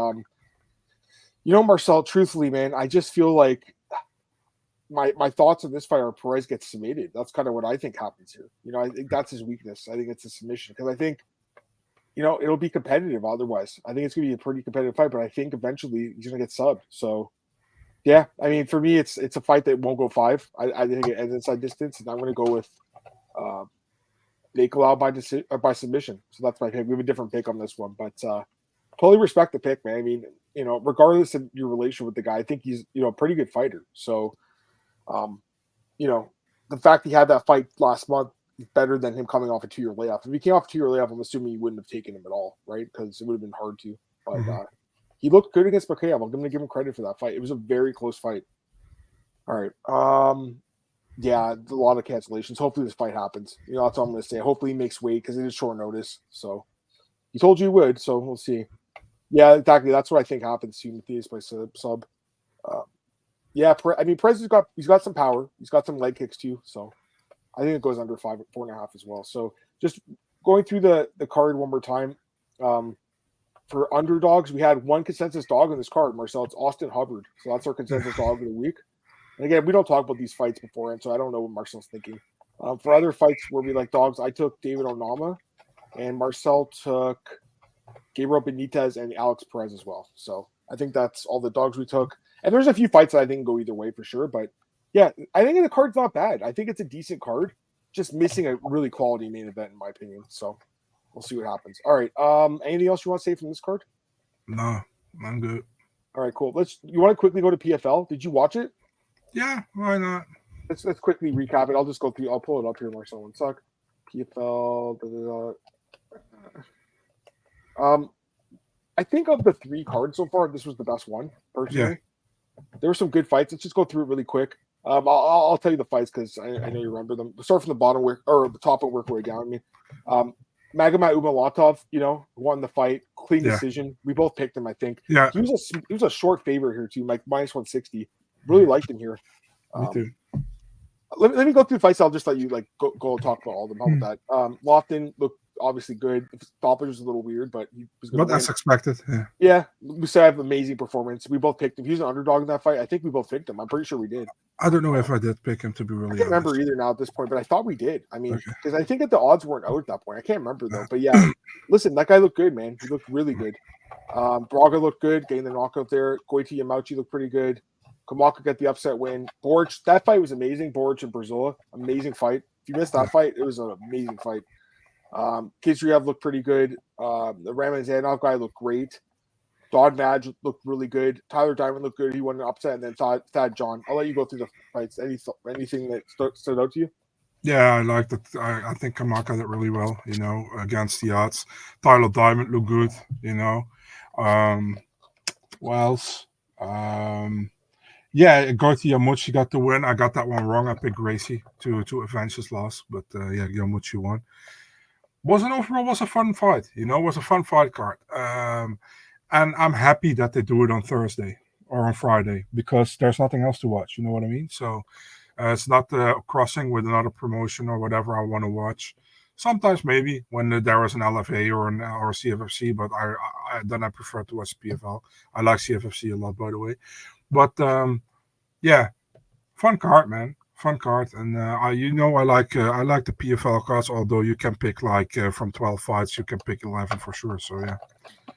Speaker 1: you know, Marcel, truthfully, man, I just feel like my thoughts on this fight are Perez gets submitted. That's kind of what I think happens here. You know, I think that's his weakness. I think it's a submission because I think it'll be competitive otherwise. I think it's going to be a pretty competitive fight, but I think eventually he's going to get subbed. So, yeah, I mean, for me, it's a fight that won't go 5. I think it ends inside distance, and I'm going to go with Nicolau by submission. So that's my pick. We have a different pick on this one, but totally respect the pick, man. I mean, regardless of your relation with the guy, I think he's a pretty good fighter. So, the fact he had that fight last month is better than him coming off a 2-year layoff. If he came off a 2-year layoff, I'm assuming you wouldn't have taken him at all, right? Because it would have been hard to. But he looked good against Matheus. I'm going to give him credit for that fight. It was a very close fight. All right. Yeah, a lot of cancellations. Hopefully this fight happens. That's all I'm going to say. Hopefully he makes weight because it is short notice. So he told you he would, so we'll see. Yeah, exactly. That's what I think happens to Matheus by sub. Yeah, I mean, Perez he's got some power. He's got some leg kicks too. So I think it goes under 4.5 as well. So just going through the card one more time. For underdogs, we had one consensus dog on this card, Marcel. It's Austen Hubbard. So that's our consensus dog of the week. And again, we don't talk about these fights beforehand, so I don't know what Marcel's thinking. For other fights where we like dogs, I took David Onama, and Marcel took Gabriel Benitez and Alex Perez as well. So I think that's all the dogs we took. And there's a few fights that I think go either way for sure. But yeah, I think the card's not bad. I think it's a decent card, just missing a really quality main event in my opinion. So we'll see what happens. All right. Anything else you want to say from this card?
Speaker 2: No, I'm good.
Speaker 1: All right, cool. You want to quickly go to PFL? Did you watch it?
Speaker 2: Yeah, why not?
Speaker 1: Let's quickly recap it. I'll just go through. I'll pull it up here, Marcel. One sec. PFL. I think of the 3 cards so far, this was the best one personally. Yeah. There were some good fights. Let's just go through it really quick. I'll tell you the fights because I know you remember them. We'll start from the bottom or the top and work our way down. I mean, MMAOB Llontop, won the fight, clean decision. We both picked him, I think.
Speaker 2: Yeah,
Speaker 1: he was a short favorite here too, like minus 160. Really liked him here.
Speaker 2: Me too.
Speaker 1: Let me go through the fights. I'll just let you go and talk about all of them. How about that? Lofton looked obviously good. The stoppage was a little weird, but he was good.
Speaker 2: But as expected, yeah.
Speaker 1: Yeah, Musayev, amazing performance. We both picked him. He was an underdog in that fight. I think we both picked him. I'm pretty sure we did.
Speaker 2: I don't know if I did pick him, to be really honest.
Speaker 1: I can't remember either now at this point, but I thought we did. I mean, because I think that the odds weren't out at that point. I can't remember though. But yeah, listen, that guy looked good, man. He looked really good. Braga looked good, getting the knockout there. Goiti Yamauchi looked pretty good. Kamaka got the upset win. Borch, that fight was amazing. Borch and Brazola, amazing fight. If you missed that fight, it was an amazing fight. Kizriev looked pretty good. The Ramazanov guy looked great. Dodd Madge looked really good. Tyler Diamond looked good. He won an upset, and then Thad John. I'll let you go through the fights. Anything that stood out to you?
Speaker 2: Yeah, I liked it. I think Kamaka did really well, against the odds. Tyler Diamond looked good, What else? Yeah, Goiti Yamauchi got the win. I got that one wrong. I picked Gracie to avenge his loss, but yeah, Yamauchi won. Overall was a fun fight. It was a fun fight card. And I'm happy that they do it on Thursday or on Friday because there's nothing else to watch. You know what I mean? So it's not crossing with another promotion or whatever I want to watch. Sometimes maybe when there is an LFA or a CFFC, but then I prefer to watch PFL. I like CFFC a lot, by the way. But yeah, fun card, man. Fun card, and I like the PFL cards. Although you can pick from 12 fights, you can pick 11 for sure. So yeah.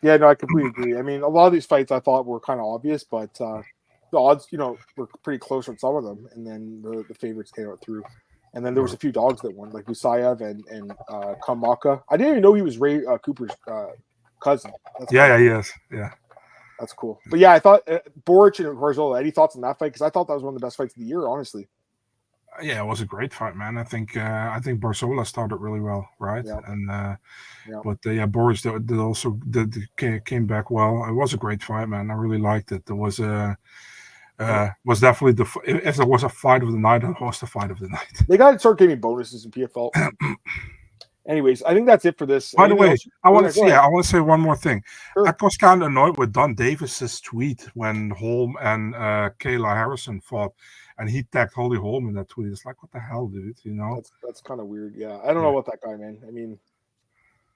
Speaker 1: Yeah, no, I completely agree. I mean, a lot of these fights I thought were kind of obvious, but the odds, were pretty close on some of them, and then the favorites came out through. And then there was a few dogs that won, like Musayev and Kamaka. I didn't even know he was Ray Cooper's cousin.
Speaker 2: That's cool. He is. Yeah.
Speaker 1: That's cool. But yeah, I thought Borch and Barzola, any thoughts on that fight? Because I thought that was one of the best fights of the year, honestly.
Speaker 2: Yeah, it was a great fight, man. I think Barzola started really well, right?
Speaker 1: Yeah.
Speaker 2: And but Boris came back well. It was a great fight, man. I really liked it. There was was definitely if there was a fight of the night, it was the fight of the night.
Speaker 1: They got to start giving bonuses in PFL. Anyways, I think that's it for this.
Speaker 2: By the way, I want to say one more thing. Sure. I was kind of annoyed with Don Davis's tweet when Holm and Kayla Harrison fought, and he tagged Holly Holm in that tweet. It's like, what the hell, dude?
Speaker 1: That's kind of weird. Yeah, I don't know about that guy, man. I mean,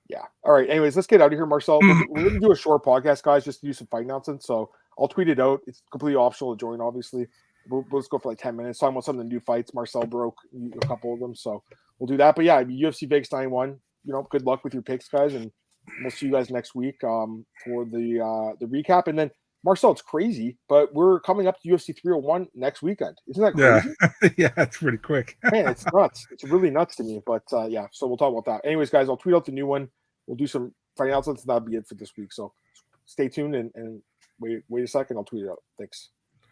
Speaker 1: yeah. All right. Anyways, let's get out of here, Marcel. We're gonna do a short podcast, guys, just to do some fight announcements. So I'll tweet it out. It's completely optional to join, obviously. We'll just go for 10 minutes. Talking about some of the new fights. Marcel broke a couple of them, so we'll do that. But yeah, UFC Vegas 91. Good luck with your picks, guys, and we'll see you guys next week for the recap. And then Marcel, it's crazy, but we're coming up to UFC 301 next weekend. Isn't that crazy?
Speaker 2: Yeah, it's pretty quick.
Speaker 1: Man, it's nuts. It's really nuts to me. But yeah, so we'll talk about that. Anyways, guys, I'll tweet out the new one. We'll do some fight announcements, and that'll be it for this week. So stay tuned and wait a second. I'll tweet it out. Thanks.